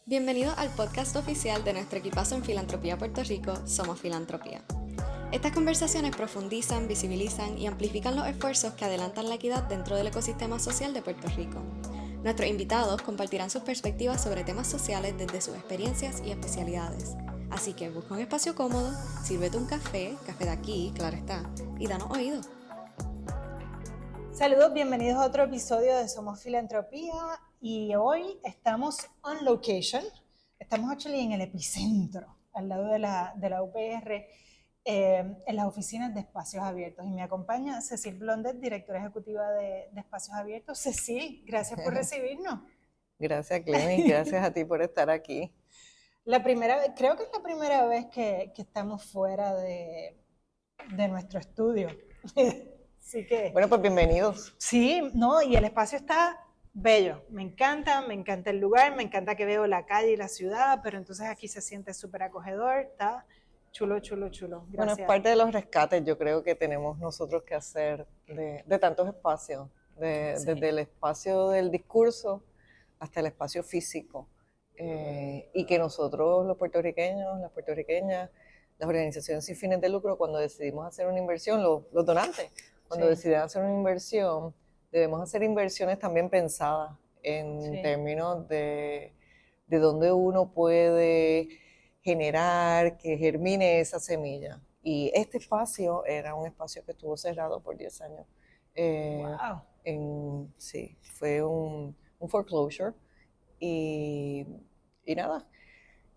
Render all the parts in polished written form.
Bienvenido al podcast oficial de nuestro equipazo en Filantropía Puerto Rico, Somos Filantropía. Estas conversaciones profundizan, visibilizan y amplifican los esfuerzos que adelantan la equidad dentro del ecosistema social de Puerto Rico. Nuestros invitados compartirán sus perspectivas sobre temas sociales desde sus experiencias y especialidades. Así que busca un espacio cómodo, sírvete un café de aquí, claro está, y danos oído. Saludos, bienvenidos a otro episodio de Somos Filantropía y hoy estamos on location, estamos actually en el epicentro, al lado de la UPR, en las oficinas de Espacios Abiertos y me acompaña Cecil Blondet, directora ejecutiva de Espacios Abiertos. Cecil, gracias por recibirnos. Gracias, Clemen, gracias a ti por estar aquí. Creo que es la primera vez que estamos fuera de nuestro estudio. Así que, bueno, pues bienvenidos. Sí, no, y el espacio está bello, me encanta el lugar, me encanta que veo la calle y la ciudad, pero entonces aquí se siente súper acogedor, está chulo. Gracias. Bueno, es parte de los rescates, yo creo que tenemos nosotros que hacer de tantos espacios, Sí. desde el espacio del discurso hasta el espacio físico, y que nosotros los puertorriqueños, las puertorriqueñas, las organizaciones sin fines de lucro, cuando decidimos hacer una inversión, los donantes, cuando deciden hacer una inversión, debemos hacer inversiones también pensadas en términos de dónde uno puede generar, que germine esa semilla. Y este espacio era un espacio que estuvo cerrado por 10 años. Wow. Sí, fue un foreclosure y nada.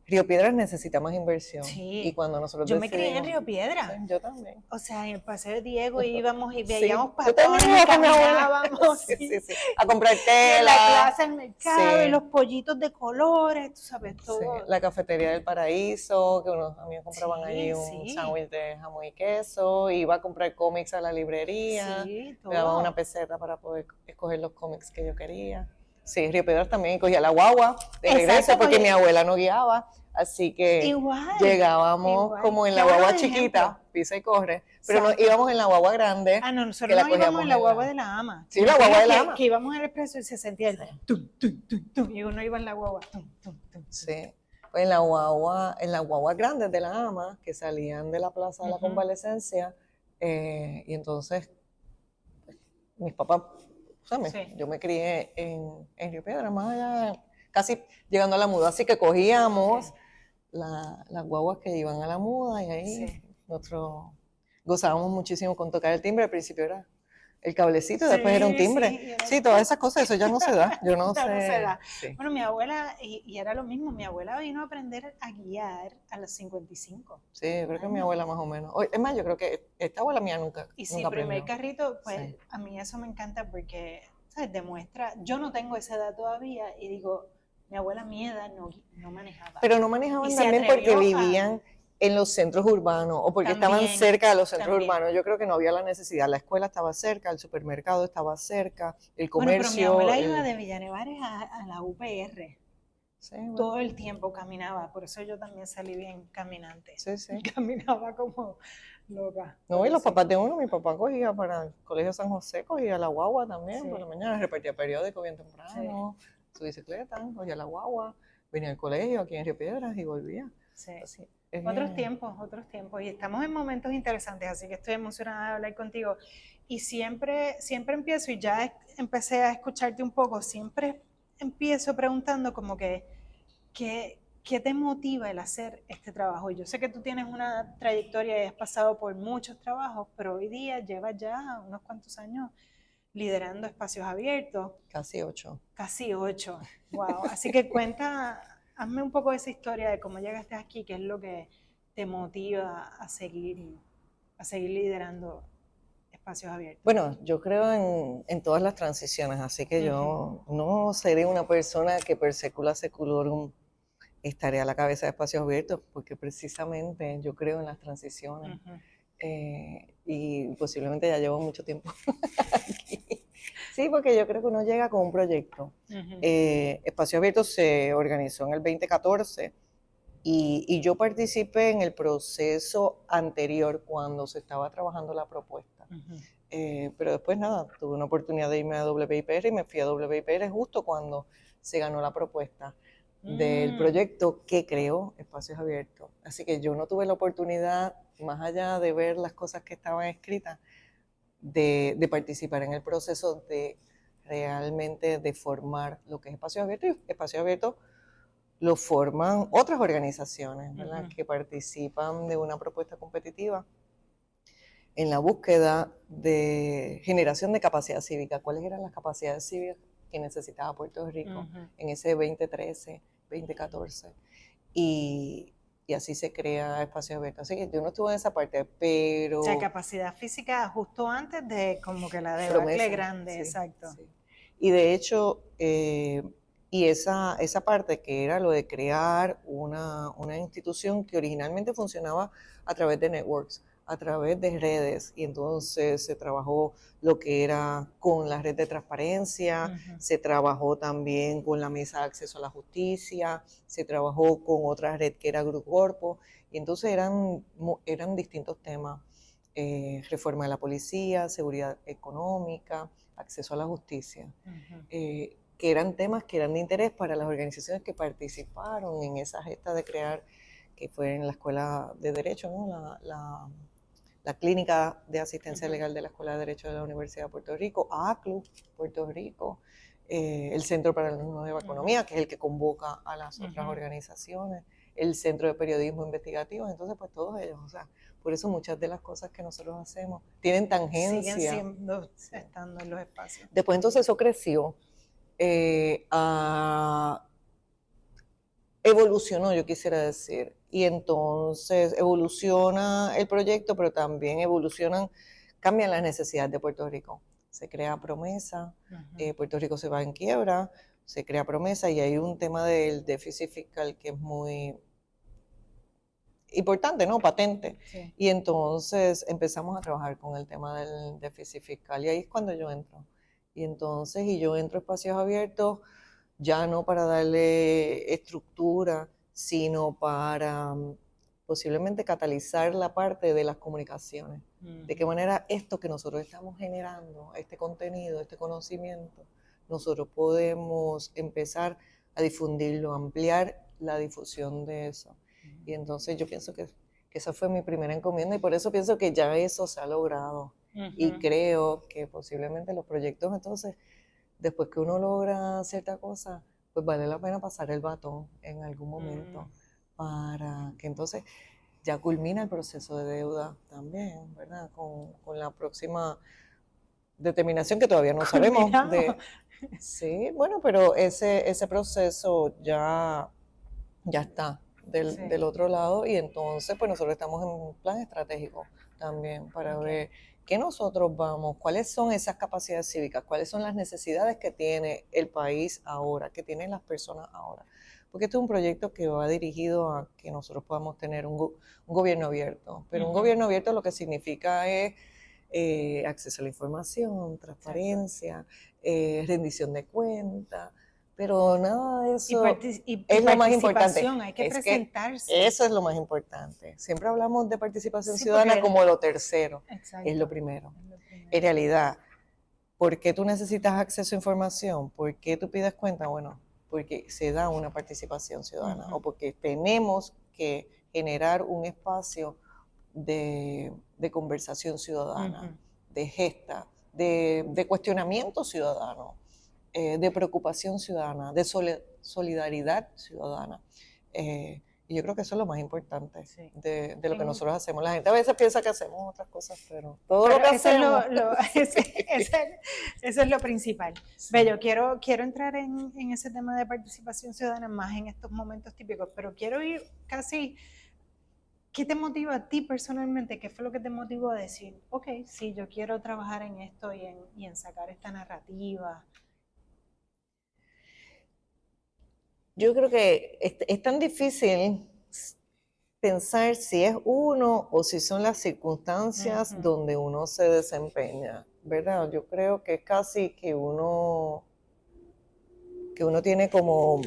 Río Piedras necesita más inversión. Sí. Y cuando nosotros yo me crié en Río Piedras. Sí, yo también. O sea, en el Paseo de Diego íbamos y veíamos sí, patones y caminábamos. Sí. A comprar tela. En la plaza, el mercado, y los pollitos de colores, tú sabes, todo. Sí, la cafetería del Paraíso, que unos amigos compraban allí un sándwich de jamón y queso, iba a comprar cómics a la librería, me daban una peseta para poder escoger los cómics que yo quería. Sí, Río Piedras también cogía la guagua de regreso porque mi abuela no guiaba, así que llegábamos como en la guagua chiquita, pisa y corre, pero no íbamos en la guagua grande. Nosotros no íbamos en la guagua de la ama. Sí, la guagua de la ama. Que íbamos en el expreso y se sentía el tum, y uno iba en la guagua. Sí. Pues en la guagua grande de la ama, que salían de la Plaza de la Convalecencia, y entonces mis papás, yo me crié en Río Piedras, más allá, casi llegando a la muda, así que cogíamos las guaguas que iban a la muda y ahí nosotros gozábamos muchísimo con tocar el timbre. Al principio era el cablecito, después era un timbre. Sí, todas esas cosas, eso ya no se da. Yo no sé. No se da. Sí. Bueno, mi abuela, y era lo mismo, mi abuela vino a aprender a guiar a los 55. Sí, yo creo que mi abuela más o menos. Es más, yo creo que esta abuela mía nunca. Y si primer carrito, pues a mí eso me encanta porque, ¿sabes? Demuestra, yo no tengo esa edad todavía y digo, mi abuela a mi edad no manejaba. Pero no manejaban también porque vivían en los centros urbanos o porque estaban cerca de los centros urbanos. Yo creo que no había la necesidad. La escuela estaba cerca, el supermercado estaba cerca, el comercio. Bueno, pero mi abuela iba de Villanevares a la UPR. Sí, bueno. Todo el tiempo caminaba, por eso yo también salí bien caminante. Sí. Caminaba como loca. No, y los papás de uno, mi papá cogía para el Colegio San José, cogía la guagua también, por la mañana repartía periódico bien temprano, su bicicleta, cogía la guagua, venía al colegio aquí en Río Piedras y volvía. Sí. Así, otros tiempos, y estamos en momentos interesantes, así que estoy emocionada de hablar contigo. Y siempre empiezo, y ya empecé a escucharte un poco, siempre empiezo preguntando como que, ¿qué te motiva el hacer este trabajo? Y yo sé que tú tienes una trayectoria y has pasado por muchos trabajos, pero hoy día llevas ya unos cuantos años liderando Espacios Abiertos. Casi 8. Wow. Así que hazme un poco de esa historia de cómo llegaste aquí, qué es lo que te motiva a seguir liderando Espacios Abiertos. Bueno, yo creo en todas las transiciones, así que yo no seré una persona que per secula seculorum estaré a la cabeza de Espacios Abiertos, porque precisamente yo creo en las transiciones. Y posiblemente ya llevo mucho tiempo aquí. Sí, porque yo creo que uno llega con un proyecto. Espacio Abierto se organizó en el 2014 y yo participé en el proceso anterior cuando se estaba trabajando la propuesta. Pero después nada, tuve una oportunidad de irme a WIPR y me fui a WIPR justo cuando se ganó la propuesta. del proyecto que creó Espacios Abiertos. Así que yo no tuve la oportunidad, más allá de ver las cosas que estaban escritas, de participar en el proceso de realmente de formar lo que es Espacios Abiertos. Y Espacios Abiertos lo forman otras organizaciones, ¿verdad? Que participan de una propuesta competitiva en la búsqueda de generación de capacidad cívica. ¿Cuáles eran las capacidades cívicas que necesitaba Puerto Rico en ese 2013, 2014? Y así se crea Espacios Abiertos. Así que yo no estuve en esa parte, pero... O sea, capacidad física justo antes de como que la debacle grande, sí, exacto. Sí. Y de hecho, y esa parte que era lo de crear una institución que originalmente funcionaba a través de networks, a través de redes, y entonces se trabajó lo que era con la red de transparencia, se trabajó también con la mesa de acceso a la justicia, se trabajó con otra red que era Grupo Corpo, y entonces eran distintos temas, reforma de la policía, seguridad económica, acceso a la justicia, que eran temas que eran de interés para las organizaciones que participaron en esa gesta de crear, que fue en la Escuela de Derecho, ¿no? la Clínica de Asistencia Legal de la Escuela de Derecho de la Universidad de Puerto Rico, ACLU, Puerto Rico, el Centro para la Nueva Economía, que es el que convoca a las otras organizaciones, el Centro de Periodismo Investigativo, entonces pues todos ellos, o sea, por eso muchas de las cosas que nosotros hacemos tienen tangencia. Siguen siendo, estando en los espacios. Después entonces eso creció, evolucionó, yo quisiera decir, y entonces evoluciona el proyecto, pero también cambian las necesidades de Puerto Rico. Se crea Promesa, Puerto Rico se va en quiebra, se crea Promesa y hay un tema del déficit fiscal que es muy importante, ¿no? Patente. Sí. Y entonces empezamos a trabajar con el tema del déficit fiscal y ahí es cuando yo entro. Y entonces, yo entro a Espacios Abiertos ya no para darle estructura, sino para posiblemente catalizar la parte de las comunicaciones. De qué manera esto que nosotros estamos generando, este contenido, este conocimiento, nosotros podemos empezar a difundirlo, ampliar la difusión de eso. Y entonces yo pienso que esa fue mi primera encomienda y por eso pienso que ya eso se ha logrado. Y creo que posiblemente los proyectos entonces, después que uno logra cierta cosa, pues vale la pena pasar el batón en algún momento para que entonces ya culmina el proceso de deuda también, ¿verdad? Con la próxima determinación que todavía no sabemos. Sí, bueno, pero ese proceso ya está del otro lado y entonces pues nosotros estamos en un plan estratégico también para ver qué nosotros vamos, cuáles son esas capacidades cívicas, cuáles son las necesidades que tiene el país ahora, que tienen las personas ahora. Porque este es un proyecto que va dirigido a que nosotros podamos tener un gobierno abierto. Pero un gobierno abierto lo que significa es acceso a la información, transparencia, rendición de cuentas. Pero nada de eso es lo más importante. Hay que presentarse. Eso es lo más importante. Siempre hablamos de participación ciudadana como lo tercero. Exacto. Es lo primero. En realidad, ¿por qué tú necesitas acceso a información? ¿Por qué tú pides cuenta? Bueno, porque se da una participación ciudadana o porque tenemos que generar un espacio de conversación ciudadana, de gesta, de cuestionamiento ciudadano. De preocupación ciudadana, de solidaridad ciudadana. Y yo creo que eso es lo más importante de lo que nosotros hacemos. La gente a veces piensa que hacemos otras cosas, pero todo lo que hacemos... Eso es lo principal. Sí. Bello, quiero entrar en ese tema de participación ciudadana más en estos momentos típicos, pero quiero ir casi... ¿Qué te motiva a ti personalmente? ¿Qué fue lo que te motivó a decir, ok, sí, yo quiero trabajar en esto y en sacar esta narrativa? Yo creo que es tan difícil pensar si es uno o si son las circunstancias donde uno se desempeña, ¿verdad? Yo creo que es casi que uno tiene como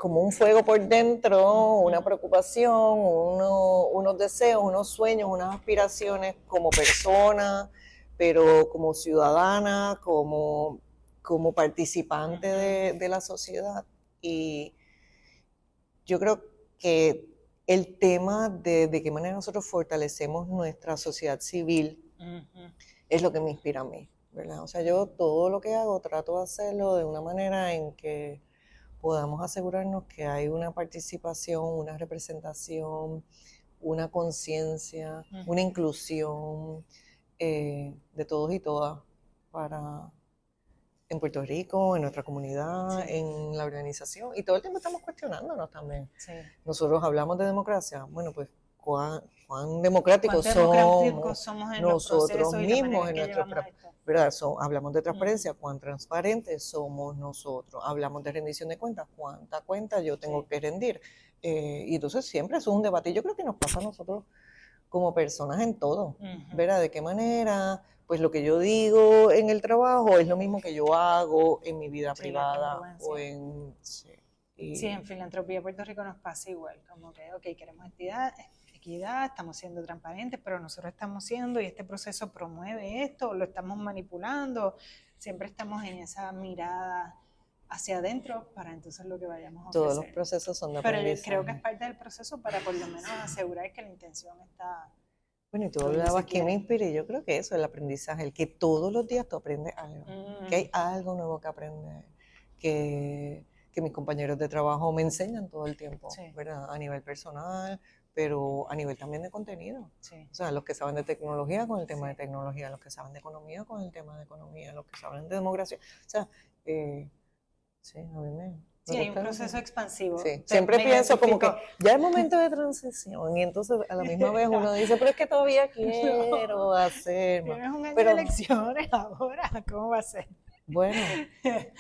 un fuego por dentro, una preocupación, unos deseos, unos sueños, unas aspiraciones como persona, pero como ciudadana, como participante de la sociedad. Y yo creo que el tema de qué manera nosotros fortalecemos nuestra sociedad civil es lo que me inspira a mí, ¿verdad? O sea, yo todo lo que hago trato de hacerlo de una manera en que podamos asegurarnos que hay una participación, una representación, una conciencia, una inclusión de todos y todas en Puerto Rico, en nuestra comunidad, en la organización. Y todo el tiempo estamos cuestionándonos también. Sí. Nosotros hablamos de democracia. Bueno, pues, ¿cuán democráticos somos en nosotros mismos en nuestro ¿verdad? Hablamos de transparencia, cuán transparentes somos nosotros. Hablamos de rendición de cuentas, cuánta cuenta yo tengo que rendir. Y entonces siempre es un debate. Y yo creo que nos pasa a nosotros como personas en todo, ¿verdad? ¿De qué manera? Pues lo que yo digo en el trabajo es lo mismo que yo hago en mi vida privada o en... Sí, en Filantropía Puerto Rico nos pasa igual, como que, ok, queremos equidad, estamos siendo transparentes, pero nosotros estamos siendo, y este proceso promueve esto, lo estamos manipulando, siempre estamos en esa mirada hacia adentro para entonces lo que vayamos a ofrecer. Todos los procesos son de aprendizaje. Pero yo creo que es parte del proceso para por lo menos asegurar que la intención está... Bueno, y tú hablabas que me inspiré, yo creo que eso es el aprendizaje, el que todos los días tú aprendes algo, que hay algo nuevo que aprender, que mis compañeros de trabajo me enseñan todo el tiempo, ¿verdad? A nivel personal, pero a nivel también de contenido. O sea, los que saben de tecnología con el tema de tecnología, los que saben de economía con el tema de economía, los que saben de democracia. O sea, sí, a mí me... Sí, hay un proceso expansivo. Sí, siempre pienso como que ya es momento de transición y entonces a la misma vez uno dice, pero es que todavía quiero hacer más. Tienes un año de elecciones ahora, ¿cómo va a ser? Bueno,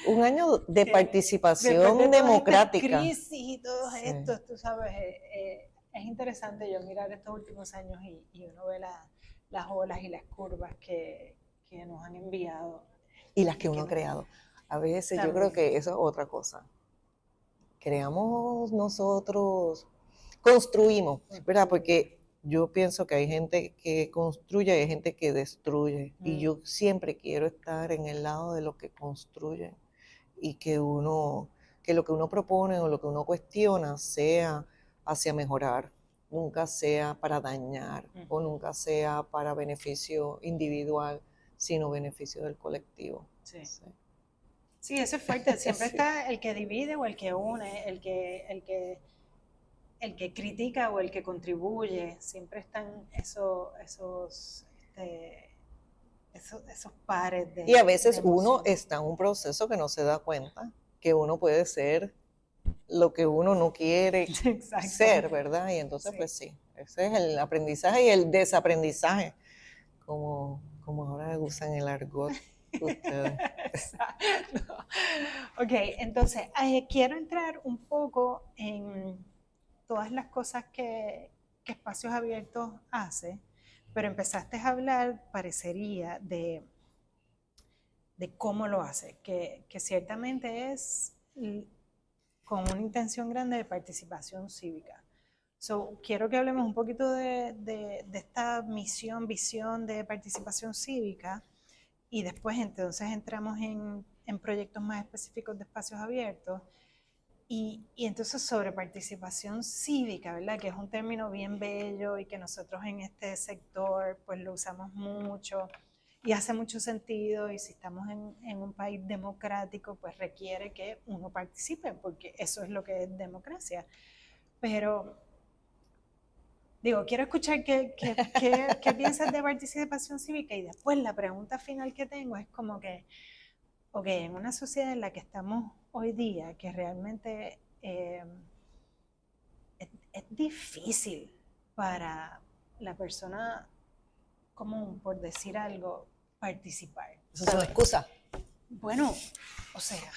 un año de participación de democrática. Toda esta crisis y todo esto, tú sabes, es interesante yo mirar estos últimos años y uno ve las olas y las curvas que nos han enviado. Y las que uno ha creado. A veces también. Yo creo que eso es otra cosa. Creamos nosotros, construimos, ¿verdad? Porque yo pienso que hay gente que construye y hay gente que destruye. Y yo siempre quiero estar en el lado de lo que construye y que lo que uno propone o lo que uno cuestiona sea hacia mejorar, nunca sea para dañar o nunca sea para beneficio individual, sino beneficio del colectivo. Sí, eso es fuerte. Siempre está el que divide o el que une, el que critica o el que contribuye. Siempre están esos pares de... Y a veces uno está en un proceso que no se da cuenta, que uno puede ser lo que uno no quiere ser, ¿verdad? Y entonces, pues sí, ese es el aprendizaje y el desaprendizaje, como ahora usan el argot. Ok, entonces quiero entrar un poco en todas las cosas que Espacios Abiertos hace, pero empezaste a hablar, parecería, de cómo lo hace, que ciertamente es con una intención grande de participación cívica. Quiero que hablemos un poquito de esta misión, visión de participación cívica. Y después entonces entramos en proyectos más específicos de Espacios Abiertos y entonces sobre participación cívica, ¿verdad? Que es un término bien bello y que nosotros en este sector pues lo usamos mucho y hace mucho sentido, y si estamos en un país democrático pues requiere que uno participe porque eso es lo que es democracia. Pero... digo, quiero escuchar qué piensas de participación cívica, y después la pregunta final que tengo es como que, ok, en una sociedad en la que estamos hoy día, que realmente es difícil para la persona común, por decir algo, participar. ¿Eso es una excusa? Bueno, o sea,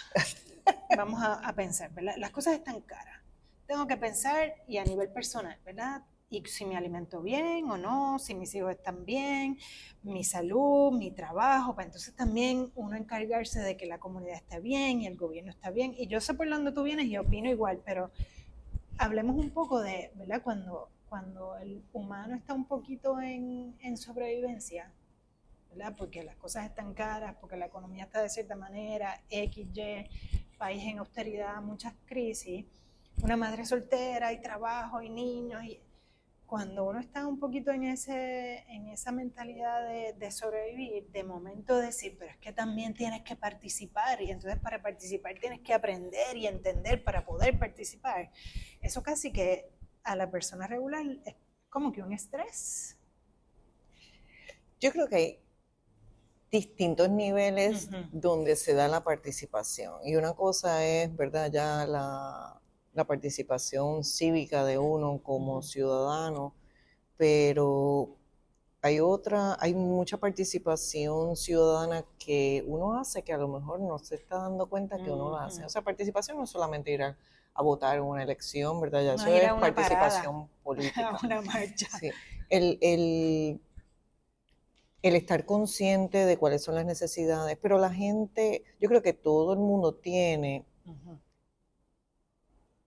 vamos a pensar, ¿verdad? Las cosas están caras. Tengo que pensar, y a nivel personal, ¿verdad? Y si me alimento bien o no, si mis hijos están bien, mi salud, mi trabajo, para entonces también uno encargarse de que la comunidad esté bien y el gobierno está bien. Y yo sé por dónde tú vienes y opino igual, pero hablemos un poco de, ¿verdad? Cuando el humano está un poquito en sobrevivencia, ¿verdad? Porque las cosas están caras, porque la economía está de cierta manera, X, Y, país en austeridad, muchas crisis. una madre soltera y trabajo y niños. Y cuando uno está un poquito en esa mentalidad de sobrevivir, de momento decir, pero es que también tienes que participar, y entonces para participar tienes que aprender y entender para poder participar. Eso casi que a la persona regular es como que un estrés. Yo creo que hay distintos niveles Ujú. donde se da la participación. Y una cosa es, ¿verdad?, ya la participación cívica de uno como ciudadano, pero hay mucha participación ciudadana que uno hace que a lo mejor no se está dando cuenta que uno lo hace. O sea, participación no es solamente ir a votar en una elección, ¿verdad? Ya No eso es ir es a una parada, participación a política. una marcha. Sí. El estar consciente de cuáles son las necesidades, pero la gente, yo creo que todo el mundo tiene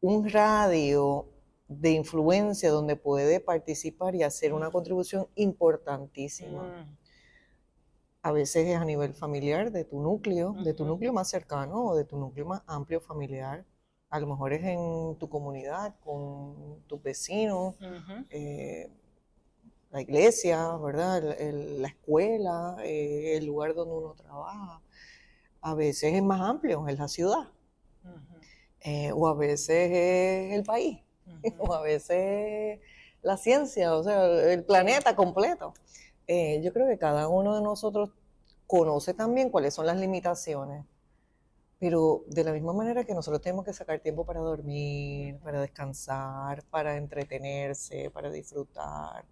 un radio de influencia donde puede participar y hacer una contribución importantísima. A veces es a nivel familiar, de tu núcleo más cercano o de tu núcleo más amplio familiar. A lo mejor es en tu comunidad, con tus vecinos, la iglesia, ¿verdad? La escuela, el lugar donde uno trabaja. A veces es más amplio, es la ciudad. O a veces es el país, o a veces la ciencia, o sea, el planeta completo. Yo creo que cada uno de nosotros conoce también cuáles son las limitaciones, pero de la misma manera que nosotros tenemos que sacar tiempo para dormir, para descansar, para entretenerse, para disfrutar,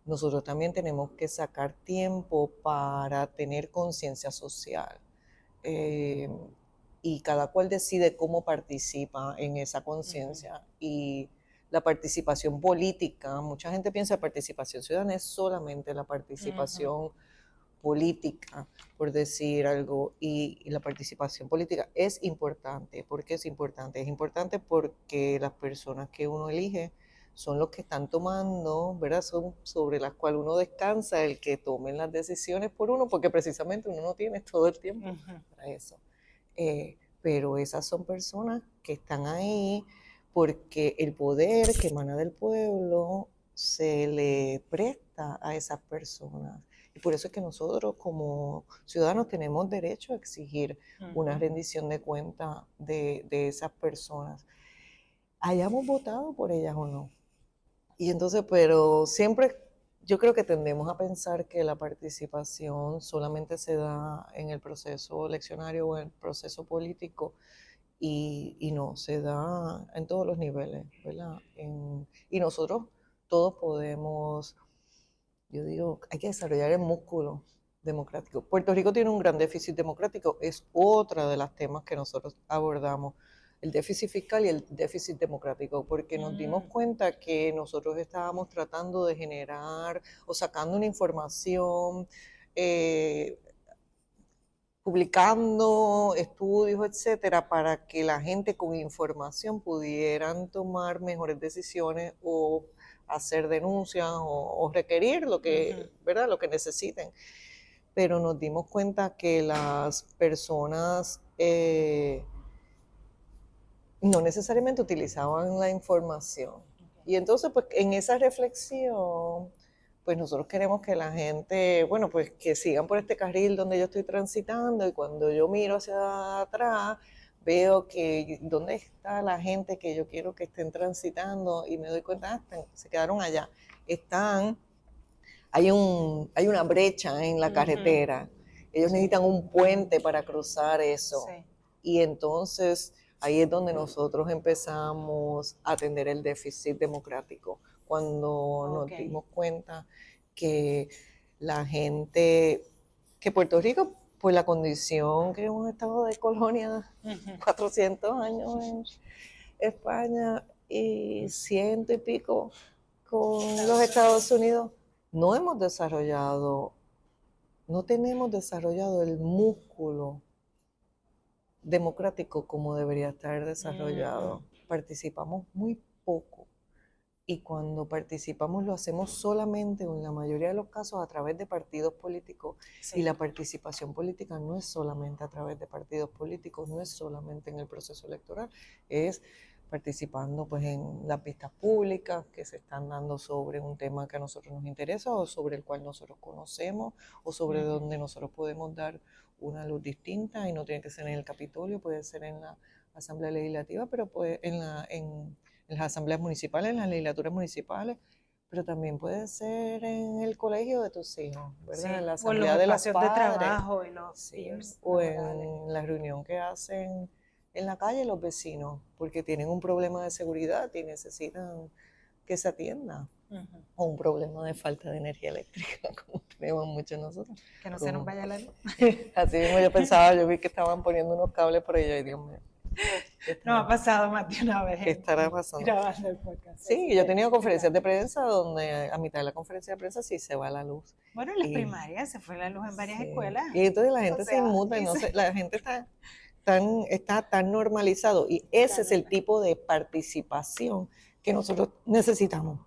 nosotros también tenemos que sacar tiempo para tener conciencia social. Y cada cual decide cómo participa en esa conciencia. Y la participación política, mucha gente piensa que participación ciudadana es solamente la participación política, por decir algo, y la participación política es importante. ¿Por qué es importante? Es importante porque las personas que uno elige son los que están tomando, ¿verdad? Son sobre las cuales uno descansa el que tomen las decisiones por uno, porque precisamente uno no tiene todo el tiempo para eso. Pero esas son personas que están ahí porque el poder que emana del pueblo se le presta a esas personas. Y por eso es que nosotros como ciudadanos tenemos derecho a exigir una rendición de cuentas de esas personas, hayamos votado por ellas o no. Y entonces, pero siempre yo creo que tendemos a pensar que la participación solamente se da en el proceso eleccionario o en el proceso político y no, se da en todos los niveles, ¿verdad? Y nosotros todos podemos, yo digo, hay que desarrollar el músculo democrático. Puerto Rico tiene un gran déficit democrático, es otra de las temas que nosotros abordamos, el déficit fiscal y el déficit democrático, porque nos dimos cuenta que nosotros estábamos tratando de generar o sacando una información, publicando estudios, etcétera, para que la gente con información pudieran tomar mejores decisiones o hacer denuncias o requerir lo que, ¿verdad?, lo que necesiten. Pero nos dimos cuenta que las personas no necesariamente utilizaban la información. Y entonces, pues en esa reflexión, pues nosotros queremos que la gente, bueno, pues que sigan por este carril donde yo estoy transitando y cuando yo miro hacia atrás, veo que dónde está la gente que yo quiero que estén transitando y me doy cuenta, se quedaron allá. Hay una brecha en la carretera. Ellos necesitan un puente para cruzar eso. Sí. Y entonces ahí es donde nosotros empezamos a atender el déficit democrático, cuando nos dimos cuenta que la gente, que Puerto Rico, pues la condición que hemos estado de colonia 400 años en España y 100 y pico con los Estados Unidos, no hemos desarrollado, no tenemos desarrollado el músculo democrático como debería estar desarrollado. Participamos muy poco y cuando participamos lo hacemos solamente, en la mayoría de los casos, a través de partidos políticos. Sí. Y la participación política no es solamente a través de partidos políticos, no es solamente en el proceso electoral, es participando pues en las vistas públicas que se están dando sobre un tema que a nosotros nos interesa o sobre el cual nosotros conocemos o sobre donde nosotros podemos dar una luz distinta, y no tiene que ser en el Capitolio, puede ser en la Asamblea Legislativa, pero pues en las asambleas municipales, en las legislaturas municipales, pero también puede ser en el colegio de tus hijos, ¿verdad? Sí, En la o asamblea los de los espacios padres, de trabajo y los sí, teams o laborales. en la reunión que hacen en la calle los vecinos, porque tienen un problema de seguridad y necesitan que se atienda, o un problema de falta de energía eléctrica, como tenemos muchos nosotros. Que no se nos vaya la luz. Así mismo yo pensaba, yo vi que estaban poniendo unos cables por ello, y Dios mío. Nos ha pasado más de una vez. ¿Qué estará pasando? Grabando el podcast. Sí, yo he tenido conferencias de prensa donde a mitad de la conferencia de prensa sí se va la luz. Bueno, en las primarias se fue la luz en varias escuelas. Y entonces la gente se inmuta, la gente está tan normalizado, y ese es el tipo de participación que nosotros necesitamos.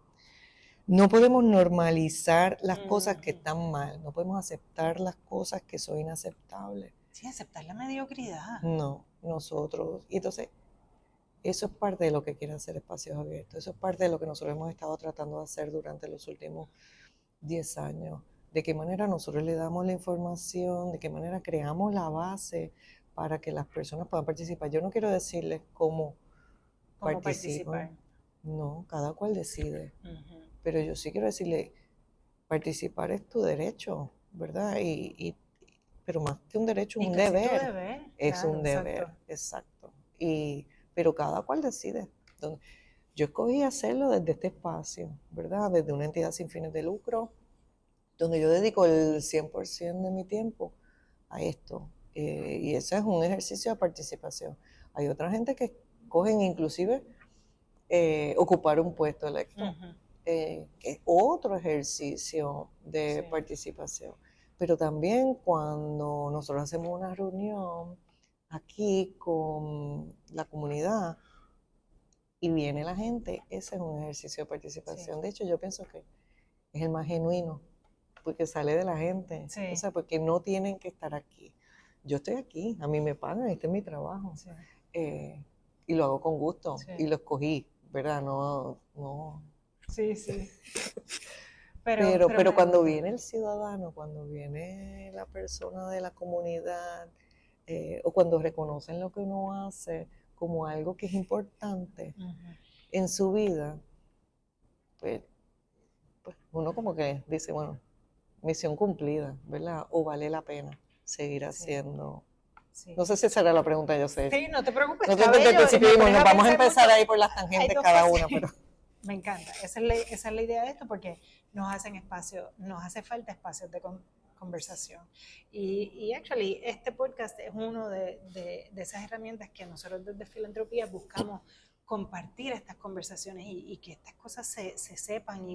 No podemos normalizar las cosas que están mal, no podemos aceptar las cosas que son inaceptables. Sí, aceptar la mediocridad. No, nosotros. Y entonces, eso es parte de lo que quiere hacer Espacios Abiertos, eso es parte de lo que nosotros hemos estado tratando de hacer durante los últimos 10 años. De qué manera nosotros le damos la información, de qué manera creamos la base para que las personas puedan participar. Yo no quiero decirles cómo participar. No, cada cual decide. Pero yo sí quiero decirle, participar es tu derecho, ¿verdad? Pero más que un derecho, un deber. Es un deber, exacto. Pero cada cual decide. Yo escogí hacerlo desde este espacio, ¿verdad? Desde una entidad sin fines de lucro, donde yo dedico el 100% de mi tiempo a esto. Y ese es un ejercicio de participación. Hay otra gente que escogen inclusive ocupar un puesto electo, que es otro ejercicio de participación. Pero también cuando nosotros hacemos una reunión aquí con la comunidad y viene la gente, ese es un ejercicio de participación. Sí. De hecho, yo pienso que es el más genuino, porque sale de la gente, o sea, porque no tienen que estar aquí. Yo estoy aquí, a mí me pagan, este es mi trabajo, y lo hago con gusto, y lo escogí, ¿verdad? No. Sí, sí. Pero cuando viene el ciudadano, cuando viene la persona de la comunidad, o cuando reconocen lo que uno hace como algo que es importante en su vida, pues uno como que dice, bueno, misión cumplida, ¿verdad? O vale la pena seguir haciendo. Sí. No sé si esa era la pregunta, yo sé. Sí, no te preocupes. Nos vamos a empezar ahí por las tangentes cada una, pero... Me encanta, esa es la idea de esto, porque nos hace falta espacios de conversación. Y actually, este podcast es uno de esas herramientas que nosotros desde Filantropía buscamos compartir estas conversaciones y que estas cosas se sepan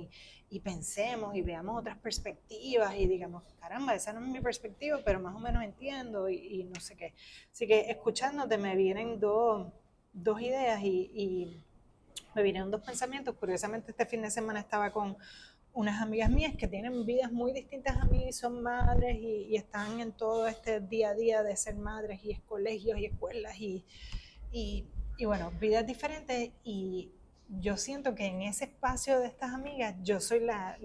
y pensemos y veamos otras perspectivas y digamos, caramba, esa no es mi perspectiva, pero más o menos entiendo y no sé qué. Así que escuchándote me vienen dos ideas y me vinieron dos pensamientos. Curiosamente, este fin de semana estaba con unas amigas mías que tienen vidas muy distintas a mí, son madres y están en todo este día a día de ser madres y colegios y escuelas y bueno, vidas diferentes, y yo siento que en ese espacio de estas amigas yo soy la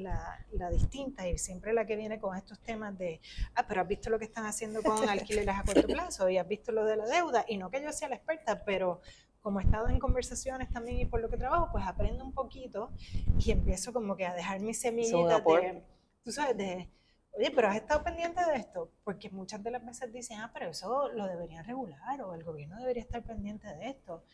distinta y siempre la que viene con estos temas de, pero has visto lo que están haciendo con alquileres a corto plazo y has visto lo de la deuda, y no que yo sea la experta, pero como he estado en conversaciones también y por lo que trabajo, pues aprendo un poquito y empiezo como que a dejar mis semillitas de, tú sabes, de, oye, pero has estado pendiente de esto, porque muchas de las veces dicen, pero eso lo deberían regular o el gobierno debería estar pendiente de esto.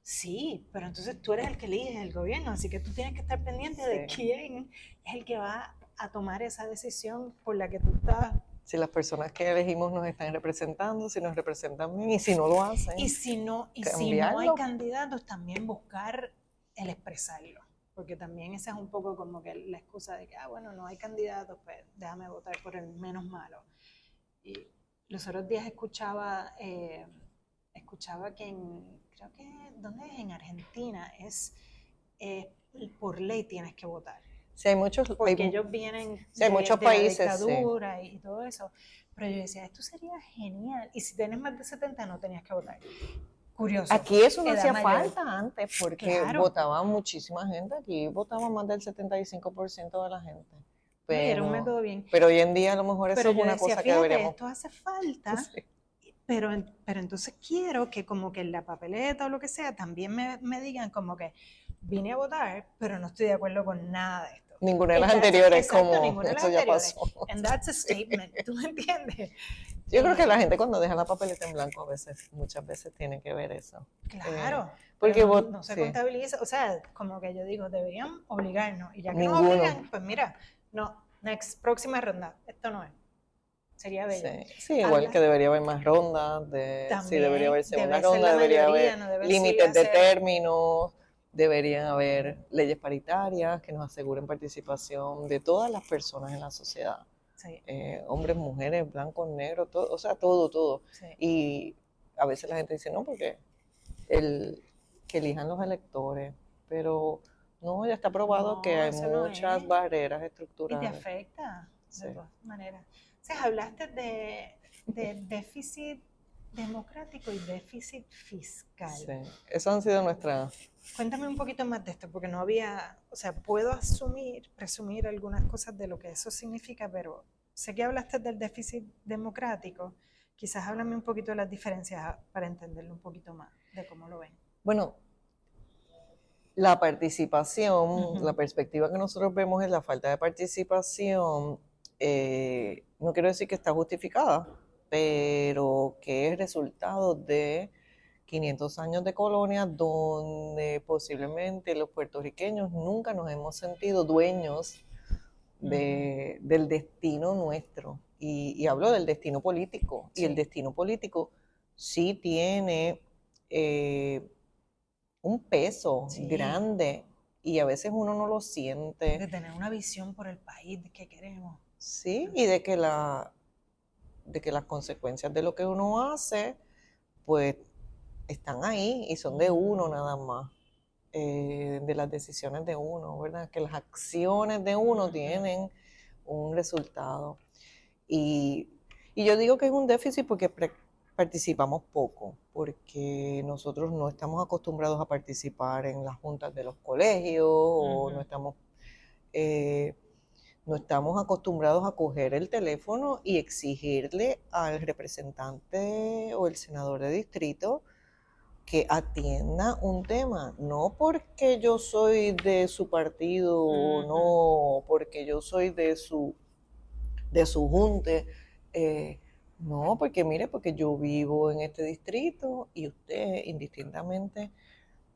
Sí, pero entonces tú eres el que elige el gobierno, así que tú tienes que estar pendiente de quién es el que va a tomar esa decisión por la que tú estás. Si las personas que elegimos nos están representando, si nos representan bien, y si no lo hacen. Y si no hay candidatos, también buscar el expresarlo. Porque también esa es un poco como que la excusa de que, bueno, no hay candidatos, pues déjame votar por el menos malo. Y los otros días escuchaba que creo que, ¿dónde es? En Argentina, por ley tienes que votar. Sí, hay muchos, porque ellos vienen hay muchos países, la dictadura y todo eso. Pero yo decía, esto sería genial. Y si tienes más de 70 no tenías que votar. curioso. Aquí eso no edad hacía mayor. falta antes porque Claro. votaba muchísima gente. Aquí votaba más del 75% de la gente. No, y era Pero, un método bien. pero hoy en día a lo mejor eso Pero es yo una decía, cosa que fíjate, deberíamos... esto hace falta, Sí. pero entonces quiero que como que en la papeleta o lo que sea también me digan como que vine a votar, pero no estoy de acuerdo con nada de esto. Ninguna de las That's- anteriores, exacto, como ninguna de las eso ya anteriores. pasó. And that's a statement, ¿tú me entiendes? Yo creo que la gente cuando deja la papeleta en blanco muchas veces tiene que ver eso. Claro, porque pero no se sí, contabiliza, o sea, como que yo digo, deberían obligarnos, y ya que nos ninguno. obligan, pues mira, no, próxima ronda, esto no es, sería bello. Sí, igual Habla- que debería haber más rondas, sí, También debería haber segunda debe ser ronda, la debería mayoría, haber no debe límites de ser- términos, deberían haber leyes paritarias que nos aseguren participación de todas las personas en la sociedad. Sí, Hombres, mujeres, blancos, negros, todo, o sea, todo. sí. Y a veces la gente dice, no, porque que elijan los electores, pero no, ya está probado No, que hay eso no muchas es. barreras Y te estructurales. afecta Sí. de todas maneras. O sea, hablaste de déficit democrático y déficit fiscal. Sí, esas han sido nuestras... Cuéntame un poquito más de esto, porque no había, o sea, puedo presumir algunas cosas de lo que eso significa, pero sé que hablaste del déficit democrático. Quizás háblame un poquito de las diferencias para entenderlo un poquito más, de cómo lo ven. Bueno, la participación, Ujú. la perspectiva que nosotros vemos es la falta de participación. No quiero decir que está justificada, pero que es resultado de 500 años de colonia donde posiblemente los puertorriqueños nunca nos hemos sentido dueños del destino nuestro. Y hablo del destino político. Sí. Y el destino político sí tiene un peso Sí. grande y a veces uno no lo siente. De tener una visión por el país que queremos. Sí, y de que las consecuencias de lo que uno hace, pues están ahí y son de uno nada más, de las decisiones de uno, ¿verdad? Que las acciones de uno tienen un resultado. Y yo digo que es un déficit porque participamos poco, porque nosotros no estamos acostumbrados a participar en las juntas de los colegios o no estamos acostumbrados a coger el teléfono y exigirle al representante o el senador de distrito que atienda un tema, no porque yo soy de su partido o no, porque yo soy de su junte, no, porque mire, porque yo vivo en este distrito y usted, indistintamente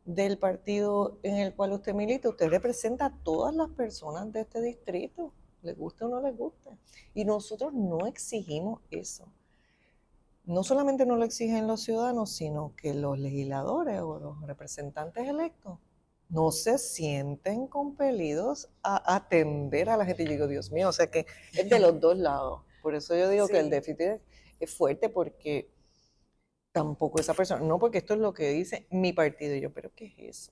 del partido en el cual usted milita, usted representa a todas las personas de este distrito, les guste o no les guste. Y nosotros no exigimos eso. No solamente no lo exigen los ciudadanos, sino que los legisladores o los representantes electos no se sienten compelidos a atender a la gente. Y yo digo, Dios mío, o sea que es de los dos lados. Por eso yo digo que el déficit es fuerte porque tampoco esa persona, no porque esto es lo que dice mi partido. Y yo, pero ¿qué es eso?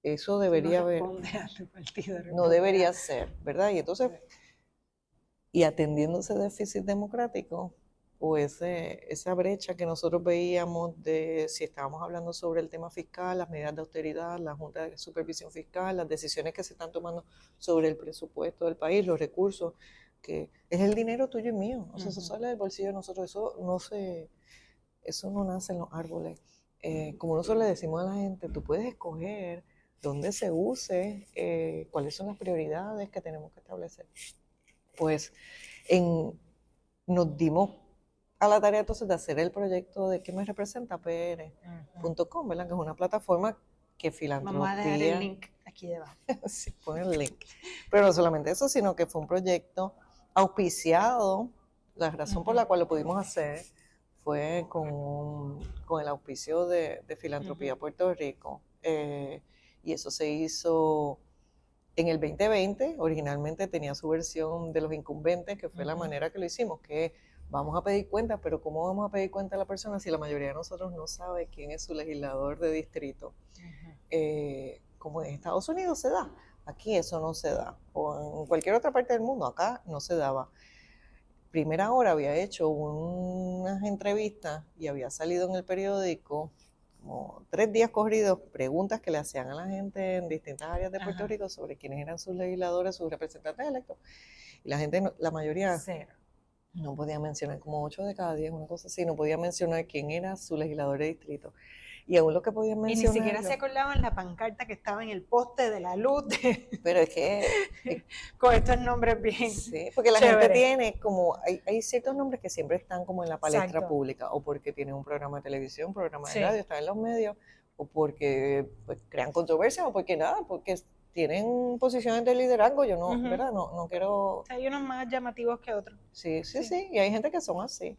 Eso debería haber, no debería ser, ¿verdad? Y entonces, y atendiendo ese déficit democrático, o esa brecha que nosotros veíamos de si estábamos hablando sobre el tema fiscal, las medidas de austeridad, la Junta de Supervisión Fiscal, las decisiones que se están tomando sobre el presupuesto del país, los recursos, que es el dinero tuyo y mío, o sea, eso sale del bolsillo de nosotros, eso no nace en los árboles. Como nosotros le decimos a la gente, tú puedes escoger dónde se use, cuáles son las prioridades que tenemos que establecer. Pues nos dimos a la tarea entonces de hacer el proyecto de ¿Qué me representa? PR.com, ¿verdad? Que es una plataforma que Filantropía... Vamos a dejar el link aquí debajo. Sí, pon el link. Pero no solamente eso, sino que fue un proyecto auspiciado. La razón por la cual lo pudimos hacer fue con el auspicio de Filantropía Puerto Rico. Y eso se hizo en el 2020. Originalmente tenía su versión de los incumbentes, que fue la manera que lo hicimos, que vamos a pedir cuenta, pero ¿cómo vamos a pedir cuenta a la persona si la mayoría de nosotros no sabe quién es su legislador de distrito? Como en Estados Unidos se da, aquí eso no se da, o en cualquier otra parte del mundo, acá no se daba. Primera Hora había hecho unas entrevistas y había salido en el periódico como 3 días corridos, preguntas que le hacían a la gente en distintas áreas de Puerto Rico sobre quiénes eran sus legisladores, sus representantes electos. Y la gente, la mayoría, Cero. no podía mencionar, como 8 de cada 10, una cosa así, no podía mencionar quién era su legislador de distrito. Y aún lo que podían Y mencionar... ni siquiera se acordaban la pancarta que estaba en el poste de la luz. Pero es que... con estos nombres bien Sí, porque la chévere. gente tiene como... Hay ciertos nombres que siempre están como en la palestra Exacto. pública, o porque tienen un programa de televisión, un programa de Sí. radio, están en los medios, o porque pues, crean controversia, o porque nada, porque tienen posiciones de liderazgo. Yo no, ¿verdad? No quiero... Hay unos más llamativos que otros. Sí, y hay gente que son así.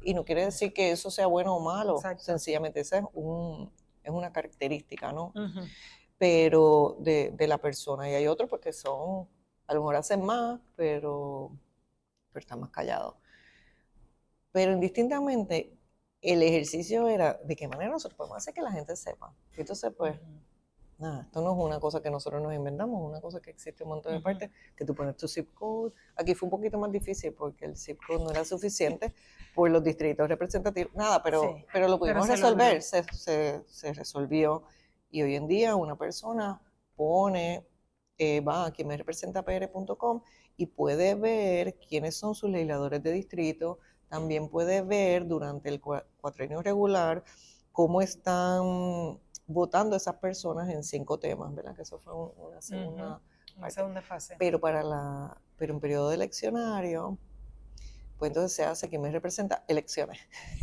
Y no quiere decir que eso sea bueno o malo, Exacto. sencillamente esa es una característica, ¿no? Pero de la persona. Y hay otros porque son, a lo mejor hacen más, pero están más callados. Pero indistintamente, el ejercicio era de qué manera nosotros podemos hacer que la gente sepa. Y entonces, pues, nada, esto no es una cosa que nosotros nos inventamos, es una cosa que existe un montón de partes, que tú pones tu zip code. Aquí fue un poquito más difícil porque el zip code no era suficiente por los distritos representativos, nada, pero lo pudimos resolver, se resolvió. Y hoy en día una persona pone, va a quien-me-representa-pr.com y puede ver quiénes son sus legisladores de distrito. También puede ver durante el cuatrienio regular cómo están votando esas personas en 5 temas, ¿verdad? Que eso fue una segunda una segunda fase. Pero pero en periodo eleccionario, pues entonces se hace quien me representa elecciones.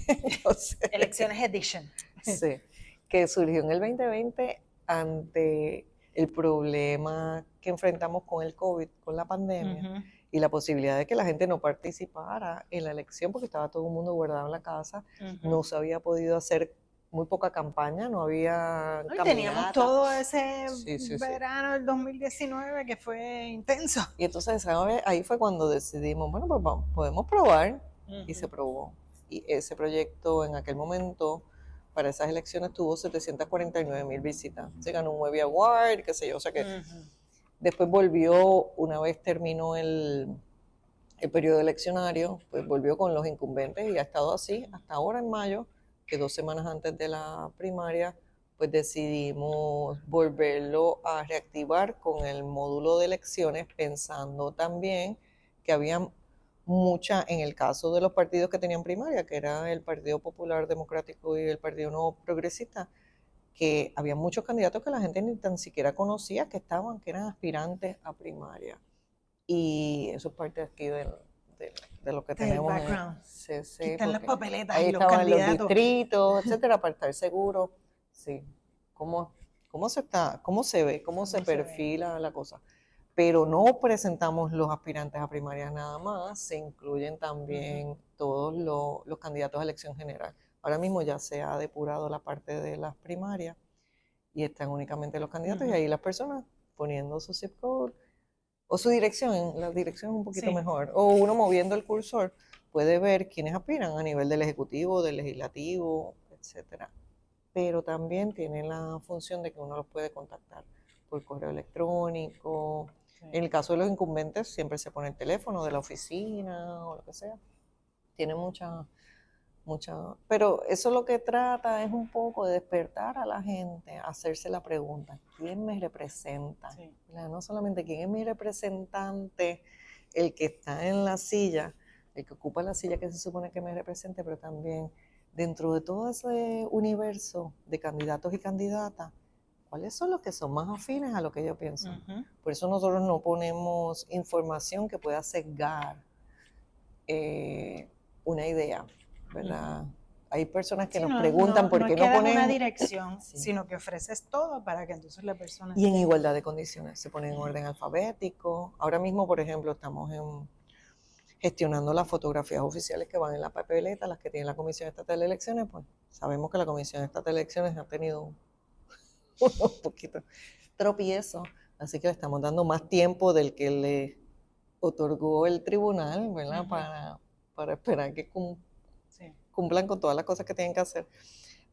Entonces, Elecciones Edition. Sí, que surgió en el 2020 ante el problema que enfrentamos con el COVID, con la pandemia, y la posibilidad de que la gente no participara en la elección porque estaba todo el mundo guardado en la casa, no se había podido hacer muy poca campaña, no había caminata. Teníamos todo ese verano del 2019 que fue intenso. Y entonces, ¿sabes? Ahí fue cuando decidimos, bueno, pues podemos probar, y se probó. Y ese proyecto en aquel momento, para esas elecciones, tuvo 749,000 visitas. Se ganó un Webby Award, qué sé yo, o sea que después volvió, una vez terminó el periodo eleccionario, pues volvió con los incumbentes y ha estado así hasta ahora en mayo, que 2 semanas antes de la primaria, pues decidimos volverlo a reactivar con el módulo de elecciones, pensando también que había mucha, en el caso de los partidos que tenían primaria, que era el Partido Popular Democrático y el Partido Nuevo Progresista, que había muchos candidatos que la gente ni tan siquiera conocía que eran aspirantes a primaria. Y eso es parte aquí de lo que tenemos. Quitan las papeletas ahí y los estaban candidatos. Los distritos, etcétera, para estar seguro. Sí. ¿Cómo se ve? ¿Cómo se perfila la cosa? Pero no presentamos los aspirantes a primarias nada más, se incluyen también todos los candidatos a elección general. Ahora mismo ya se ha depurado la parte de las primarias y están únicamente los candidatos y ahí las personas poniendo su zip code o su dirección, la dirección es un poquito mejor, o uno moviendo el cursor puede ver quiénes aspiran a nivel del ejecutivo, del legislativo, etcétera. Pero también tiene la función de que uno los puede contactar por correo electrónico. En el caso de los incumbentes siempre se pone el teléfono de la oficina o lo que sea. Tiene mucha, pero eso lo que trata es un poco de despertar a la gente, hacerse la pregunta, ¿quién me representa? No solamente quién es mi representante, el que está en la silla, el que ocupa la silla que se supone que me represente, pero también dentro de todo ese universo de candidatos y candidatas, ¿cuáles son los que son más afines a lo que yo pienso? Por eso nosotros no ponemos información que pueda sesgar una idea, ¿verdad? Hay personas que nos preguntan por qué no pones una dirección, sino que ofreces todo para que entonces la persona... Y en igualdad de condiciones, se pone en orden alfabético. Ahora mismo, por ejemplo, estamos gestionando las fotografías oficiales que van en la papeleta, las que tiene la Comisión Estatal de Elecciones. Pues sabemos que la Comisión Estatal de Elecciones ha tenido unos poquitos tropiezos, así que le estamos dando más tiempo del que le otorgó el tribunal, ¿verdad? Para esperar que cumplan con todas las cosas que tienen que hacer,